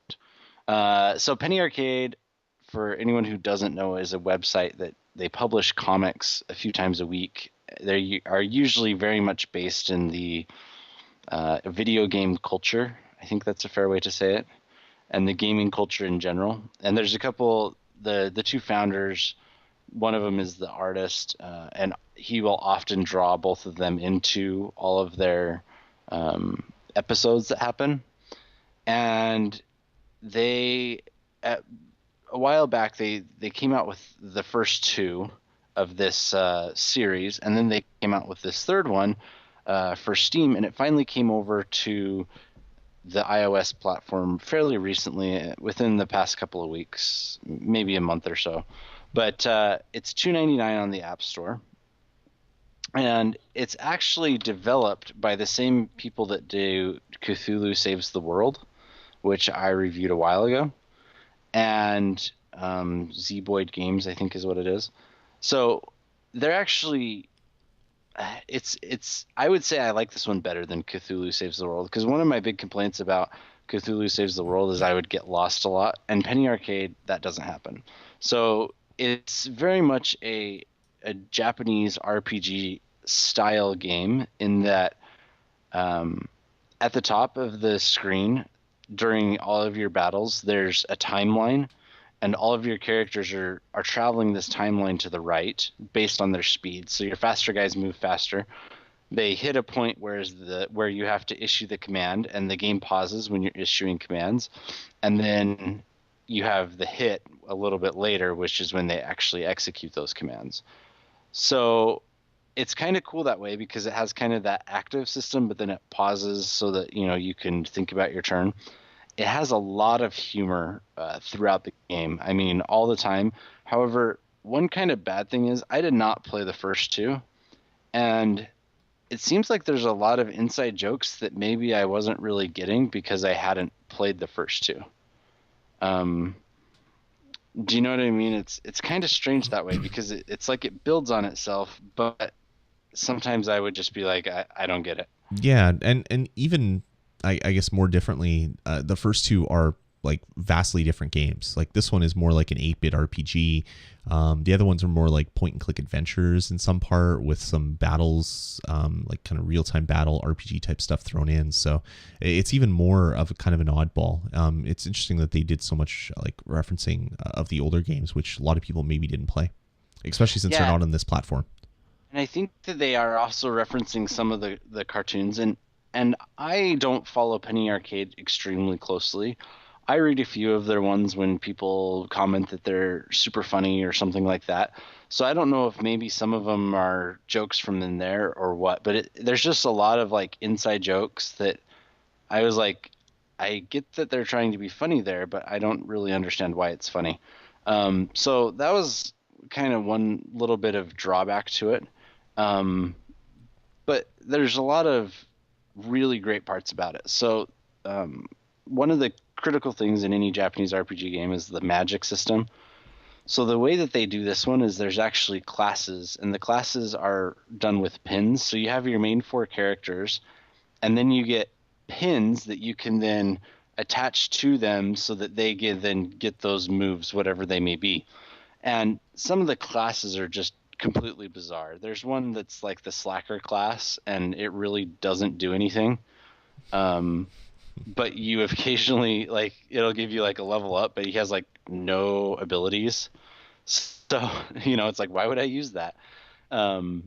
So Penny Arcade, for anyone who doesn't know, is a website that they publish comics a few times a week. They are usually very much based in the video game culture. I think that's a fair way to say it, and the gaming culture in general. And there's a couple, the two founders, one of them is the artist, and he will often draw both of them into all of their episodes that happen. And they, a while back, they came out with the first two of this series, and then they came out with this third one for Steam, and it finally came over to the iOS platform fairly recently, within the past couple of weeks, maybe a month or so. But it's $2.99 on the App Store, and it's actually developed by the same people that do Cthulhu Saves the World, which I reviewed a while ago, and Z-Boyd Games, I think is what it is. So they're actually, I would say I like this one better than Cthulhu Saves the World, because one of my big complaints about Cthulhu Saves the World is I would get lost a lot, and Penny Arcade, that doesn't happen. So it's very much a Japanese RPG style game in that at the top of the screen, during all of your battles, there's a timeline, and all of your characters are traveling this timeline to the right based on their speed. So your faster guys move faster. They hit a point where you have to issue the command, and the game pauses when you're issuing commands. And then you have the hit a little bit later, which is when they actually execute those commands. So it's kind of cool that way, because it has kind of that active system, but then it pauses so that you can think about your turn. It has a lot of humor throughout the game. I mean, all the time. However, one kind of bad thing is I did not play the first two, and it seems like there's a lot of inside jokes that maybe I wasn't really getting because I hadn't played the first two. Do you know what I mean? It's kind of strange that way, because it's like it builds on itself, but sometimes I would just be like, I don't get it. Yeah, and even I guess more differently, the first two are like vastly different games. Like this one is more like an 8-bit RPG. The other ones are more like point and click adventures in some part with some battles, like kind of real time battle RPG type stuff thrown in. So it's even more of a kind of an oddball. It's interesting that they did so much like referencing of the older games, which a lot of people maybe didn't play, especially since they're Yeah, not on this platform. and I think that they are also referencing some of the cartoons, and I don't follow Penny Arcade extremely closely. I read a few of their ones when people comment that they're super funny or something like that. So I don't know if maybe some of them are jokes from in there or what, but there's just a lot of like inside jokes that I was like, I get that they're trying to be funny there, but I don't really understand why it's funny. So that was kind of one little bit of drawback to it. Um, but there's a lot of really great parts about it. So one of the critical things in any Japanese RPG game is the magic system. So the way that they do this one is there's actually classes, and the classes are done with pins. So you have your main four characters, and then you get pins that you can then attach to them so that they then get those moves, whatever they may be. And some of the classes are just completely bizarre. There's one that's like the slacker class, and it really doesn't do anything. But you occasionally like it'll give you like a level up, but he has like no abilities. So it's like, why would I use that? And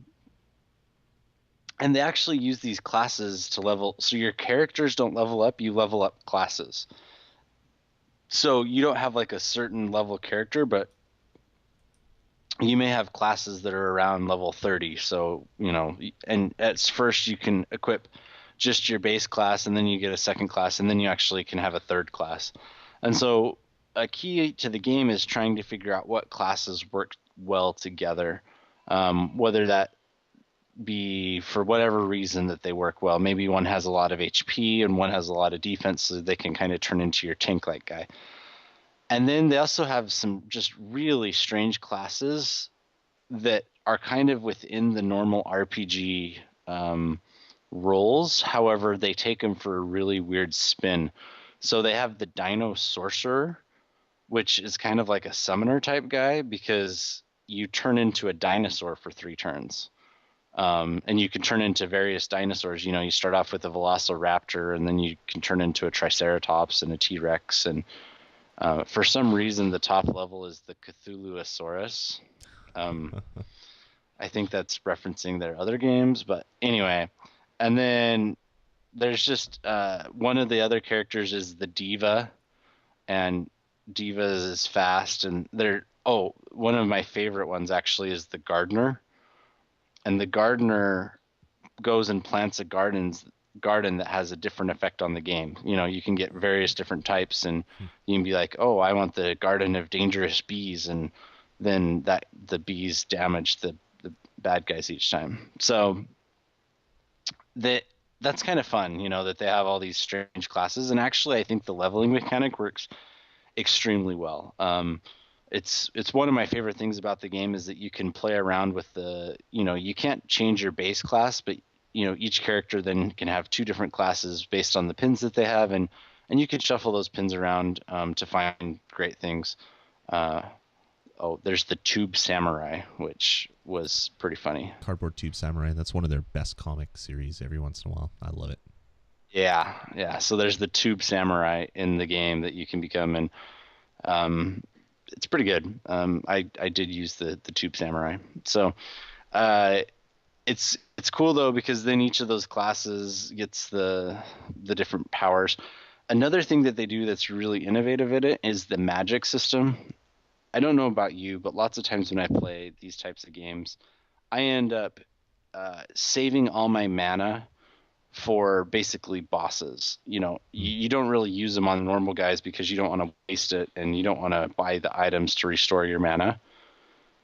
they actually use these classes to level. So your characters don't level up; you level up classes. So you don't have like a certain level character, but you may have classes that are around level 30. So and at first you can equip just your base class, and then you get a second class, and then you actually can have a third class. And so a key to the game is trying to figure out what classes work well together, whether that be for whatever reason that they work well. Maybe one has a lot of HP and one has a lot of defense, so they can kind of turn into your tank-like guy. And then they also have some just really strange classes that are kind of within the normal RPG roles. However, they take them for a really weird spin. So they have the Dino Sorcerer, which is kind of like a summoner type guy because you turn into a dinosaur for 3 turns. And you can turn into various dinosaurs. You start off with a Velociraptor, and then you can turn into a Triceratops and a T-Rex. And for some reason, the top level is the Cthulhuosaurus. I think that's referencing their other games, but anyway. And then there's just one of the other characters is the Diva, and Diva is fast. And one of my favorite ones actually is the Gardener. And the Gardener goes and plants a garden that has a different effect on the game. You can get various different types, and you can be like, oh, I want the garden of dangerous bees, and then the bees damage the bad guys each time. So that's kind of fun, that they have all these strange classes. And actually, I think the leveling mechanic works extremely well. It's one of my favorite things about the game is that you can play around with you can't change your base class, but each character then can have 2 different classes based on the pins that they have, and you can shuffle those pins around to find great things. There's the Tube Samurai, which was pretty funny. Cardboard Tube Samurai. That's one of their best comic series every once in a while. I love it. Yeah. So there's the Tube Samurai in the game that you can become, and it's pretty good. I did use the Tube Samurai. So it's cool though, because then each of those classes gets the different powers. Another thing that they do that's really innovative in it is the magic system. I don't know about you, but lots of times when I play these types of games, I end up saving all my mana for basically bosses. You don't really use them on normal guys because you don't want to waste it, and you don't want to buy the items to restore your mana.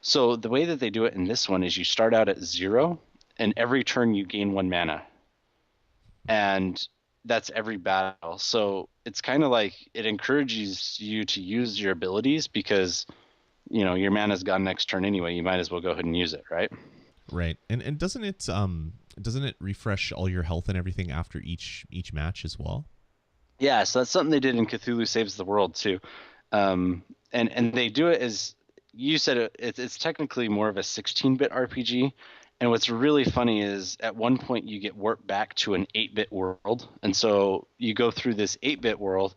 So the way that they do it in this one is you start out at 0, and every turn you gain 1 mana. And that's every battle. So it's kind of like it encourages you to use your abilities because your mana's gone next turn anyway. You might as well go ahead and use it, right? Right. And doesn't it doesn't it refresh all your health and everything after each match as well? Yeah, so that's something they did in Cthulhu Saves the World too. And they do it as you said, it's technically more of a 16-bit RPG. And what's really funny is at one point you get warped back to an 8-bit world. And so you go through this 8-bit world,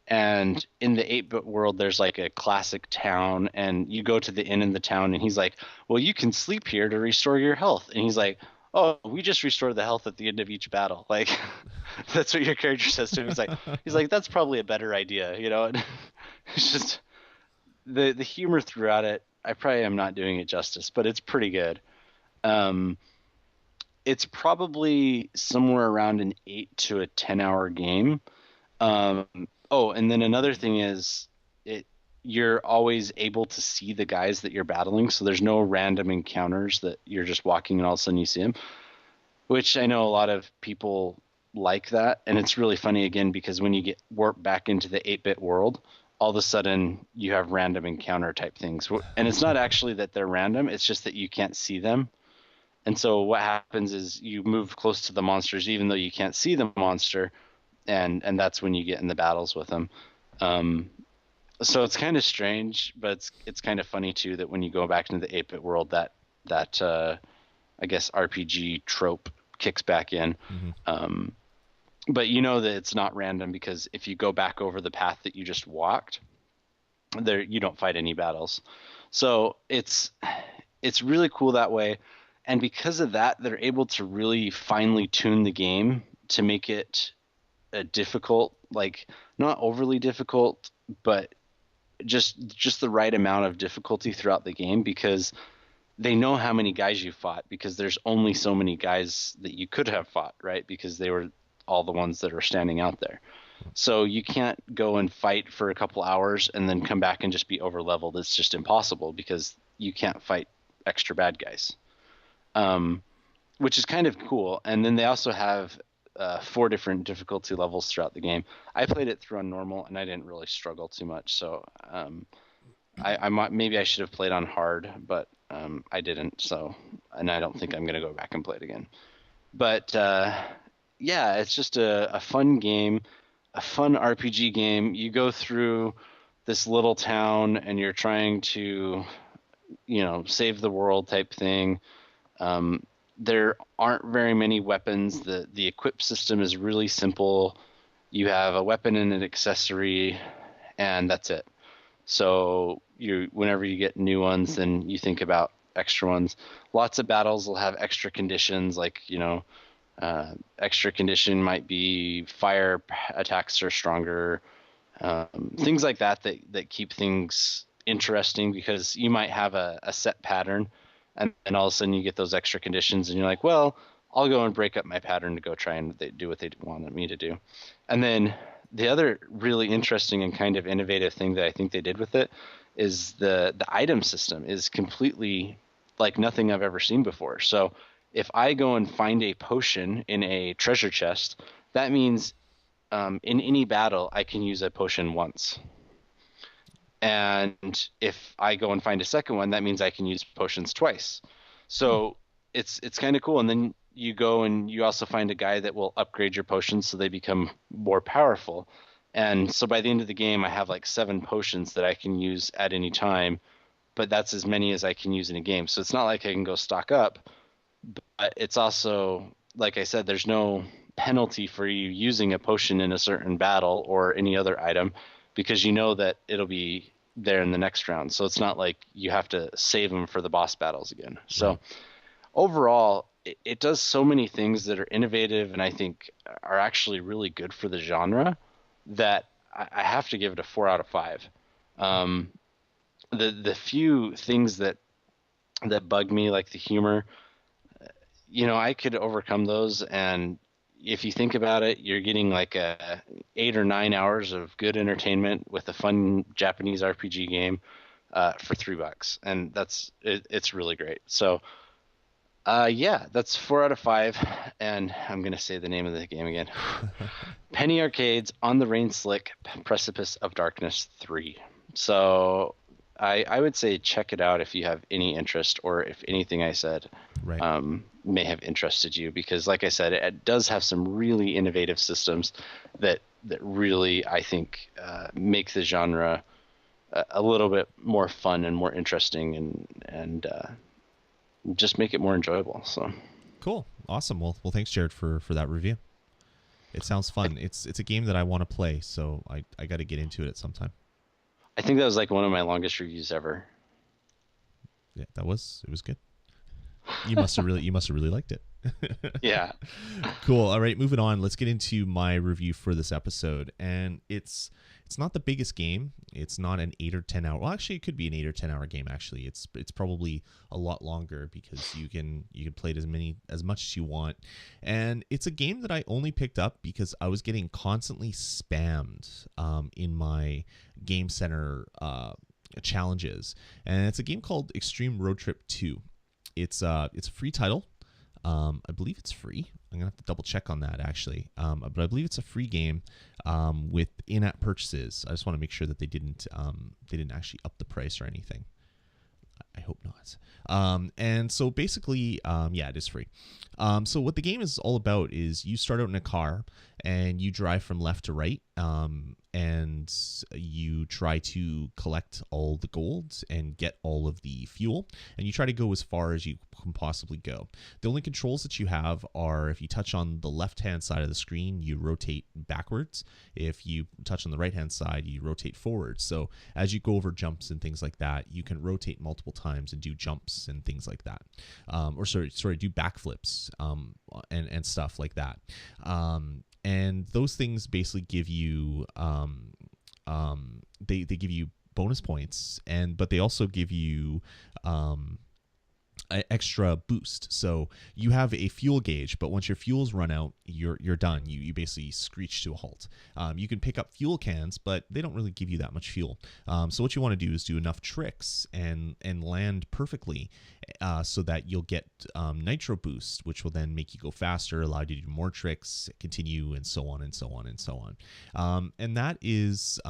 and in the 8-bit world there's like a classic town, and you go to the inn in the town, and he's like, well, you can sleep here to restore your health. And he's like, oh, we just restore the health at the end of each battle. Like, that's what your character says to him. He's like, that's probably a better idea, you know? It's just the humor throughout it. I probably am not doing it justice, but it's pretty good. It's probably somewhere around an 8 to a 10-hour game. And then another thing is you're always able to see the guys that you're battling, so there's no random encounters that you're just walking and all of a sudden you see them, which I know a lot of people like that. And it's really funny again because when you get warped back into the 8-bit world, all of a sudden you have random encounter type things, and it's not actually that they're random, it's just that you can't see them. And so what happens is you move close to the monsters even though you can't see the monster, and that's when you get in the battles with them. So it's kind of strange, but it's kind of funny too that when you go back into the 8-bit world, that I guess RPG trope kicks back in. Mm-hmm. But you know that it's not random because if you go back over the path that you just walked, there you don't fight any battles. So it's really cool that way. And because of that, they're able to really finely tune the game to make it difficult, like not overly difficult, but just the right amount of difficulty throughout the game, because they know how many guys you fought, because there's only so many guys that you could have fought, right? Because they were all the ones that are standing out there. So you can't go and fight for a couple hours and then come back and just be over leveled. It's just impossible because you can't fight extra bad guys, which is kind of cool. And then they also have 4 different difficulty levels throughout the game. I played it through on normal and I didn't really struggle too much. So I might, maybe I should have played on hard, but I didn't. So, and I don't think I'm going to go back and play it again. But yeah, it's just a fun game, a fun RPG game. You go through this little town and you're trying to, save the world type thing. There aren't very many weapons. The equip system is really simple. You have a weapon and an accessory, and that's it. So whenever you get new ones, then you think about extra ones. Lots of battles will have extra conditions, like extra condition might be fire attacks are stronger, things like that keep things interesting, because you might have a set pattern, and all of a sudden you get those extra conditions and you're like, well, I'll go and break up my pattern to go try and do what they wanted me to do. And then the other really interesting and kind of innovative thing that I think they did with it is the item system is completely like nothing I've ever seen before. So if I go and find a potion in a treasure chest, that means in any battle I can use a potion once. And if I go and find a second one, that means I can use potions twice. So it's kind of cool. And then you go and you also find a guy that will upgrade your potions so they become more powerful. And so by the end of the game, I have like 7 potions that I can use at any time, but that's as many as I can use in a game. So it's not like I can go stock up, but it's also, like I said, there's no penalty for you using a potion in a certain battle or any other item, because you know that it'll be there in the next round. So it's not like you have to save them for the boss battles again. So overall, it does so many things that are innovative and I think are actually really good for the genre that I have to give it a 4 out of 5. The few things that bug me, like the humor, I could overcome those. And if you think about it, you're getting like 8 or 9 hours of good entertainment with a fun Japanese RPG game for $3, and it's really great. So yeah, that's 4 out of 5, and I'm gonna say the name of the game again. Penny Arcade's On the Rain Slick Precipice of Darkness 3. So I would say check it out if you have any interest, or if anything I said Right. may have interested you, because like I said, it does have some really innovative systems that really, I think, make the genre a little bit more fun and more interesting, and just make it more enjoyable. So Cool. Awesome. Well, thanks, Jared, for that review. It sounds fun. It's a game that I want to play, so I got to get into it at some time. I think that was like one of my longest reviews ever. Yeah, it was good. You must have really liked it. Yeah. Cool. All right, moving on. Let's get into my review for this episode. And it's not the biggest game. It's not an 8 or 10 hour. Well, actually, it could be an 8 or 10 hour game. Actually, it's probably a lot longer, because you can play it as much as you want. And it's a game that I only picked up because I was getting constantly spammed in my Game Center challenges. And it's a game called Extreme Road Trip 2. It's a free title. I believe it's free. I'm gonna have to double check on that, actually. But I believe it's a free game with in-app purchases. I just want to make sure that they didn't actually up the price or anything. I hope not. And so basically, yeah, it is free. So what the game is all about is you start out in a car and you drive from left to right, and you try to collect all the gold and get all of the fuel, and you try to go as far as you can possibly go. The only controls that you have are, if you touch on the left-hand side of the screen, you rotate backwards. If you touch on the right-hand side, you rotate forwards. So as you go over jumps and things like that, you can rotate multiple times and do jumps and things like that. Do backflips and stuff like that. And those things basically give you they give you bonus points, but they also give you extra boost. So you have a fuel gauge, but once your fuel's run out, you're done. You basically screech to a halt. You can pick up fuel cans, but they don't really give you that much fuel. So what you want to do is do enough tricks and land perfectly, so that you'll get nitro boost, which will then make you go faster, allow you to do more tricks, continue, and so on and so on and so on. And that is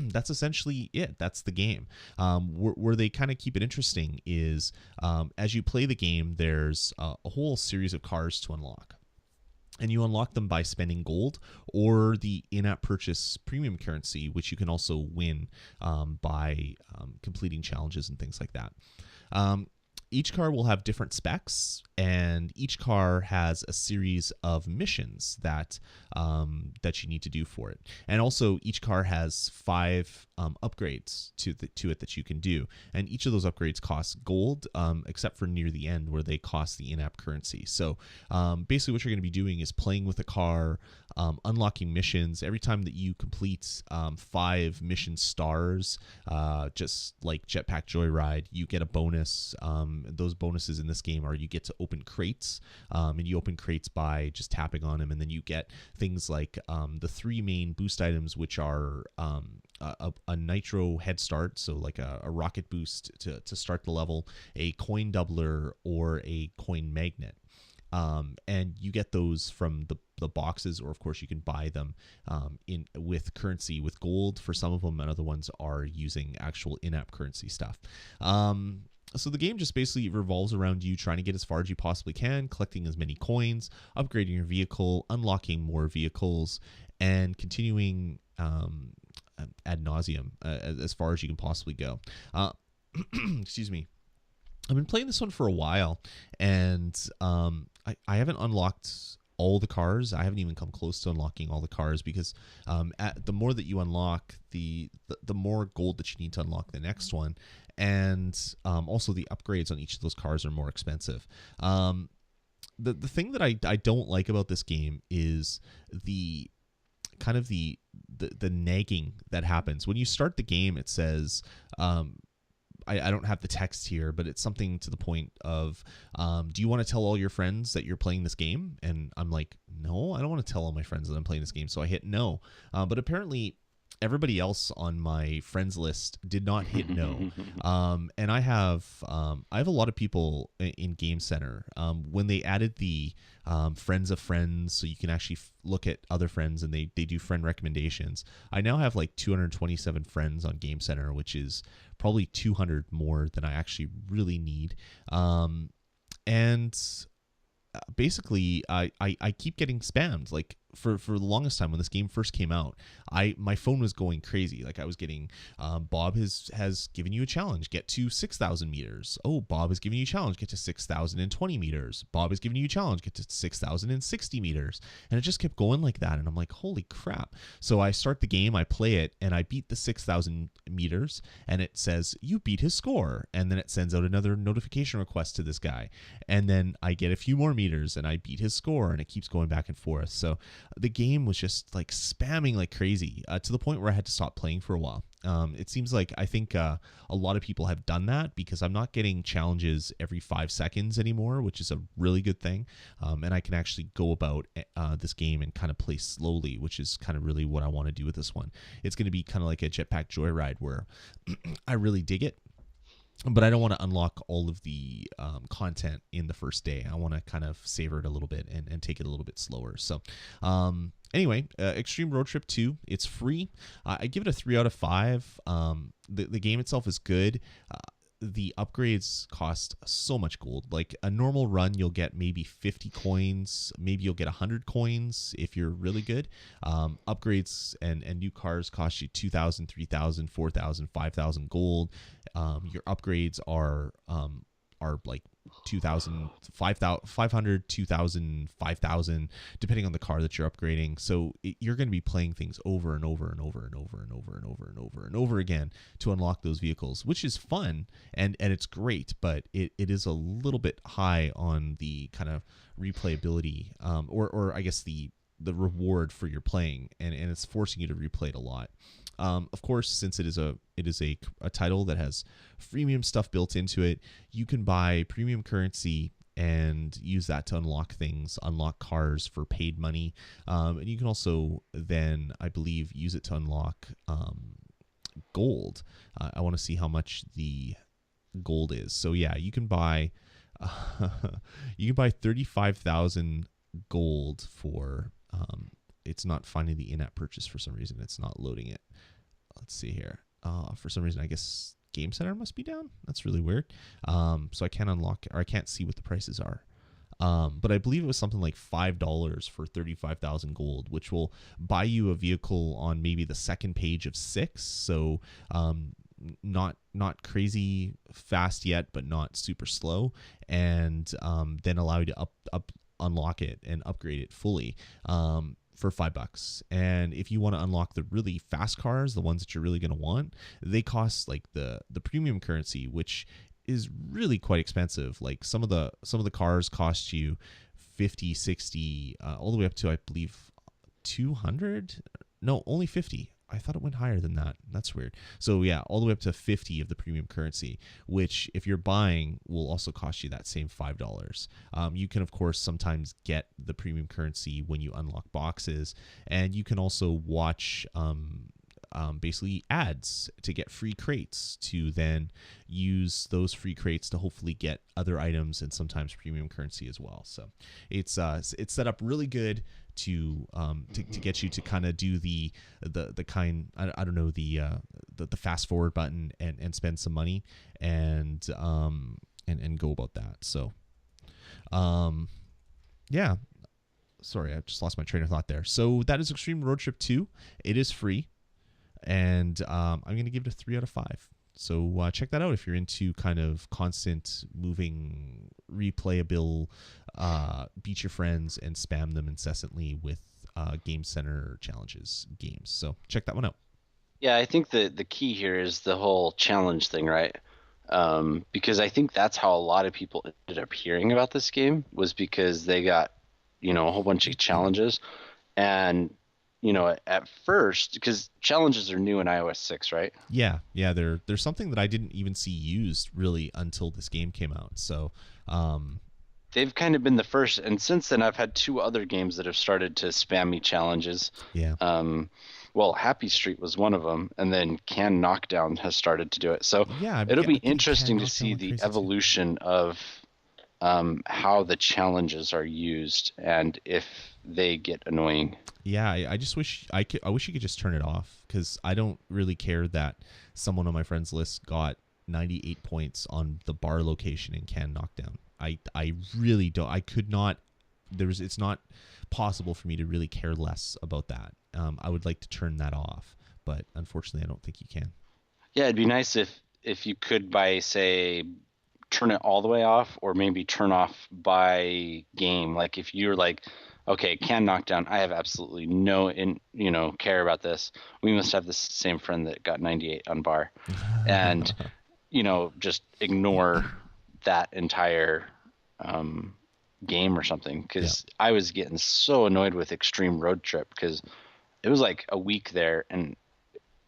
that's essentially it. That's the game. Where they kind of keep it interesting is, as you play the game, there's a whole series of cars to unlock. And you unlock them by spending gold or the in-app purchase premium currency, which you can also win by completing challenges and things like that. Each car will have different specs, and each car has a series of missions that you need to do for it. And also, each car has 5 upgrades to it that you can do, and each of those upgrades costs gold, except for near the end where they cost the in-app currency. So basically, what you're going to be doing is playing with a car, unlocking missions. Every time that you complete 5 mission stars, just like Jetpack Joyride, you get a bonus. Those bonuses in this game are, you get to open crates, and you open crates by just tapping on them, and then you get things like the 3 main boost items, which are a nitro head start, so like a rocket boost to start the level, a coin doubler, or a coin magnet. And you get those from the boxes, or of course you can buy them with currency, with gold for some of them, and other ones are using actual in-app currency stuff. So the game just basically revolves around you trying to get as far as you possibly can, collecting as many coins, upgrading your vehicle, unlocking more vehicles, and continuing ad nauseum as far as you can possibly go. Excuse me. I've been playing this one for a while, and I haven't unlocked all the cars. I haven't even come close to unlocking all the cars, because the more that you unlock, the more gold that you need to unlock the next one, and also the upgrades on each of those cars are more expensive. The thing that I don't like about this game is the kind of the nagging that happens when you start the game. It says, I don't have the text here, but it's something to the point of, do you want to tell all your friends that you're playing this game? And I'm like, no, I don't want to tell all my friends that I'm playing this game. So I hit no. But apparently everybody else on my friends list did not hit no. And I have a lot of people in Game Center. When they added the friends of friends, so you can actually look at other friends and they do friend recommendations. I now have like 227 friends on Game Center, which is probably 200 more than I actually really need. And basically I keep getting spammed. Like for the longest time when this game first came out, my phone was going crazy. Like I was getting Bob has given you a challenge, get to 6,000 meters. Oh, Bob has given you a challenge, get to 6,020 meters. Bob has given you a challenge, get to 6,060 meters. And it just kept going like that, and I'm like, holy crap. So I start the game, I play it, and I beat the 6,000 meters, and it says you beat his score, and then it sends out another notification request to this guy, and then I get a few more meters and I beat his score, and it keeps going back and forth. So the game was just like spamming like crazy, to the point where I had to stop playing for a while. It seems like I think a lot of people have done that, because I'm not getting challenges every 5 seconds anymore, which is a really good thing. And I can actually go about this game and kind of play slowly, which is kind of really what I want to do with this one. It's going to be kind of like a Jetpack Joyride where I really dig it, but I don't want to unlock all of the content in the first day. I want to kind of savor it a little bit and take it a little bit slower. So anyway, Extreme Road Trip 2, it's free. I give it a 3 out of 5. The game itself is good. The upgrades cost so much gold. Like a normal run, you'll get maybe 50 coins. Maybe you'll get 100 coins if you're really good. Upgrades and new cars cost you 2,000, 3,000, 4,000, 5,000 gold. Your upgrades are like 2,000, 500, 2,000, 5,000, depending on the car that you're upgrading. So you're going to be playing things over and over and over and over and over and over and over and over again to unlock those vehicles, which is fun and it's great, but it is a little bit high on the kind of replayability, or I guess the reward for your playing, and it's forcing you to replay it a lot. Of course, since it is a title that has freemium stuff built into it, you can buy premium currency and use that to unlock things, unlock cars for paid money. And you can also then, I believe, use it to unlock gold. I want to see how much the gold is. So yeah, you can buy 35,000 gold for it's not finding the in-app purchase for some reason. It's not loading it. Let's see here. For some reason, I guess Game Center must be down. That's really weird. So I can't unlock, or I can't see what the prices are. But I believe it was something like $5 for 35,000 gold, which will buy you a vehicle on maybe the second page of 6. So not crazy fast yet, but not super slow, and then allow you to unlock it and upgrade it fully for $5. And if you want to unlock the really fast cars, the ones that you're really going to want, they cost like the premium currency, which is really quite expensive. Like some of the cars cost you 50, 60, all the way up to, I believe, 200. No, only 50. I thought it went higher than that. That's weird. So yeah, all the way up to 50 of the premium currency, which if you're buying will also cost you that same $5. You can of course sometimes get the premium currency when you unlock boxes, and you can also watch basically ads to get free crates, to then use those free crates to hopefully get other items and sometimes premium currency as well. So it's set up really good to get you to kind of do the kind, I don't know, the fast forward button and spend some money and go about that. So yeah, sorry, I just lost my train of thought there. So that is Extreme Road Trip 2. It is free, and I'm going to give it a 3 out of 5. So check that out if you're into kind of constant moving, replayable, beat your friends and spam them incessantly with Game Center challenges games. So check that one out. Yeah, I think the key here is the whole challenge thing, right? Because I think that's how a lot of people ended up hearing about this game, was because they got, a whole bunch of challenges. And at first, because challenges are new in iOS 6, right? Yeah, there's something that I didn't even see used really until this game came out. So they've kind of been the first, and since then I've had 2 other games that have started to spam me challenges. Yeah. well, Happy Street was one of them, and then Can Knockdown has started to do it. So yeah, it'll be I think interesting to Knockdown see went the crazy too. evolution of how the challenges are used and if they get annoying. Yeah, I just wish I wish you could just turn it off, because I don't really care that someone on my friends list got 98 points on the bar location in Can Knockdown. I really don't. I could not. It's not possible for me to really care less about that. I would like to turn that off, but unfortunately, I don't think you can. Yeah, it'd be nice if you could, by say, turn it all the way off, or maybe turn off by game. Like if you're like, okay, Can Knockdown, I have absolutely no care about this. We must have the same friend that got 98 on bar, and just ignore that entire game or something. Because I was getting so annoyed with Extreme Road Trip, because it was like a week there, and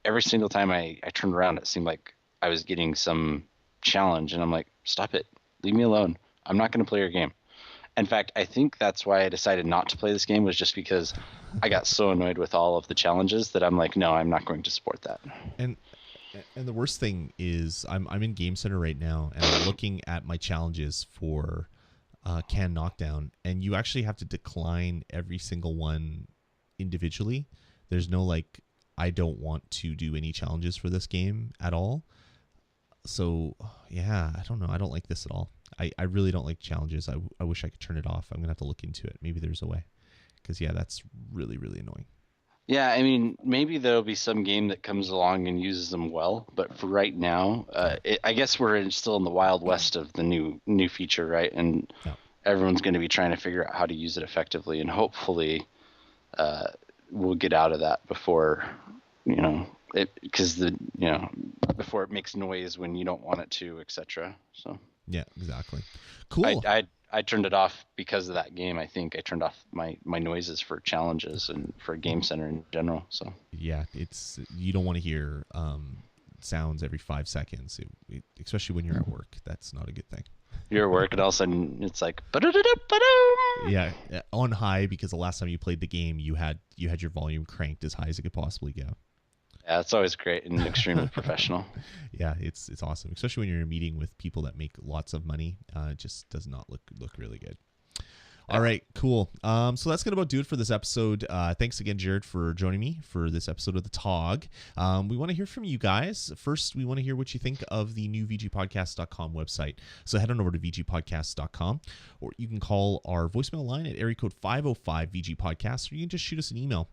every single time I turned around, it seemed like I was getting some challenge, and I'm like, stop it, leave me alone. I'm not going to play your game. In fact, I think that's why I decided not to play this game, was just because I got so annoyed with all of the challenges that I'm like, no, I'm not going to support that. And the worst thing is, I'm in Game Center right now, and I'm looking at my challenges for Can Knockdown, and you actually have to decline every single one individually. There's no like, I don't want to do any challenges for this game at all. So yeah, I don't know. I don't like this at all. I really don't like challenges. I wish I could turn it off. I'm gonna have to look into it. Maybe there's a way, because yeah, that's really, really annoying. Yeah, I mean, maybe there'll be some game that comes along and uses them well, but for right now, I guess we're still in the wild west of the new feature, right? And everyone's going to be trying to figure out how to use it effectively, and hopefully, we'll get out of that before, before it makes noise when you don't want it to, etc. So yeah, exactly. Cool. I turned it off because of that game. I think I turned off my noises for challenges and for Game Center in general. So yeah, you don't want to hear sounds every 5 seconds, especially when you're at work. That's not a good thing. You're at work, and all of a sudden it's like, yeah, on high, because the last time you played the game, you had your volume cranked as high as it could possibly go. Yeah, it's always great and extremely professional. Yeah, it's awesome, especially when you're in a meeting with people that make lots of money. It just does not look really good. All right, cool. So that's going to about do it for this episode. Thanks again, Jared, for joining me for this episode of the ToG. We want to hear from you guys. First, we want to hear what you think of the new VGPodcast.com website. So head on over to VGPodcast.com, or you can call our voicemail line at area code 505 VGPodcast, or you can just shoot us an email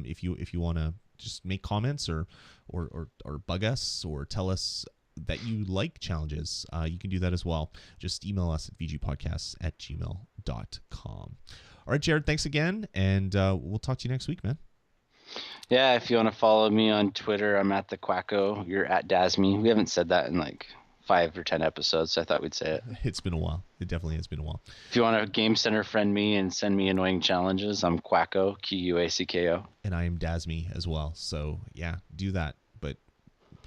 if you want to just make comments or bug us or tell us that you like challenges. You can do that as well. Just email us at vgpodcasts@gmail.com. All right, Jared, thanks again, and we'll talk to you next week, man. Yeah, if you want to follow me on Twitter, I'm at the Quacko. You're at Dasme. We haven't said that in like 5 or 10 episodes, so I thought we'd say it. It's been a while. It definitely has been a while. If you want to Game Center friend me and send me annoying challenges, I'm Quacko, Quacko. And I am Dasme as well. So yeah, do that, but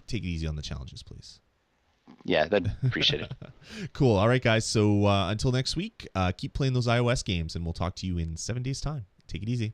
take it easy on the challenges, please. Yeah, I'd appreciate it. Cool. All right, guys. So until next week, keep playing those iOS games, and we'll talk to you in 7 days' time. Take it easy.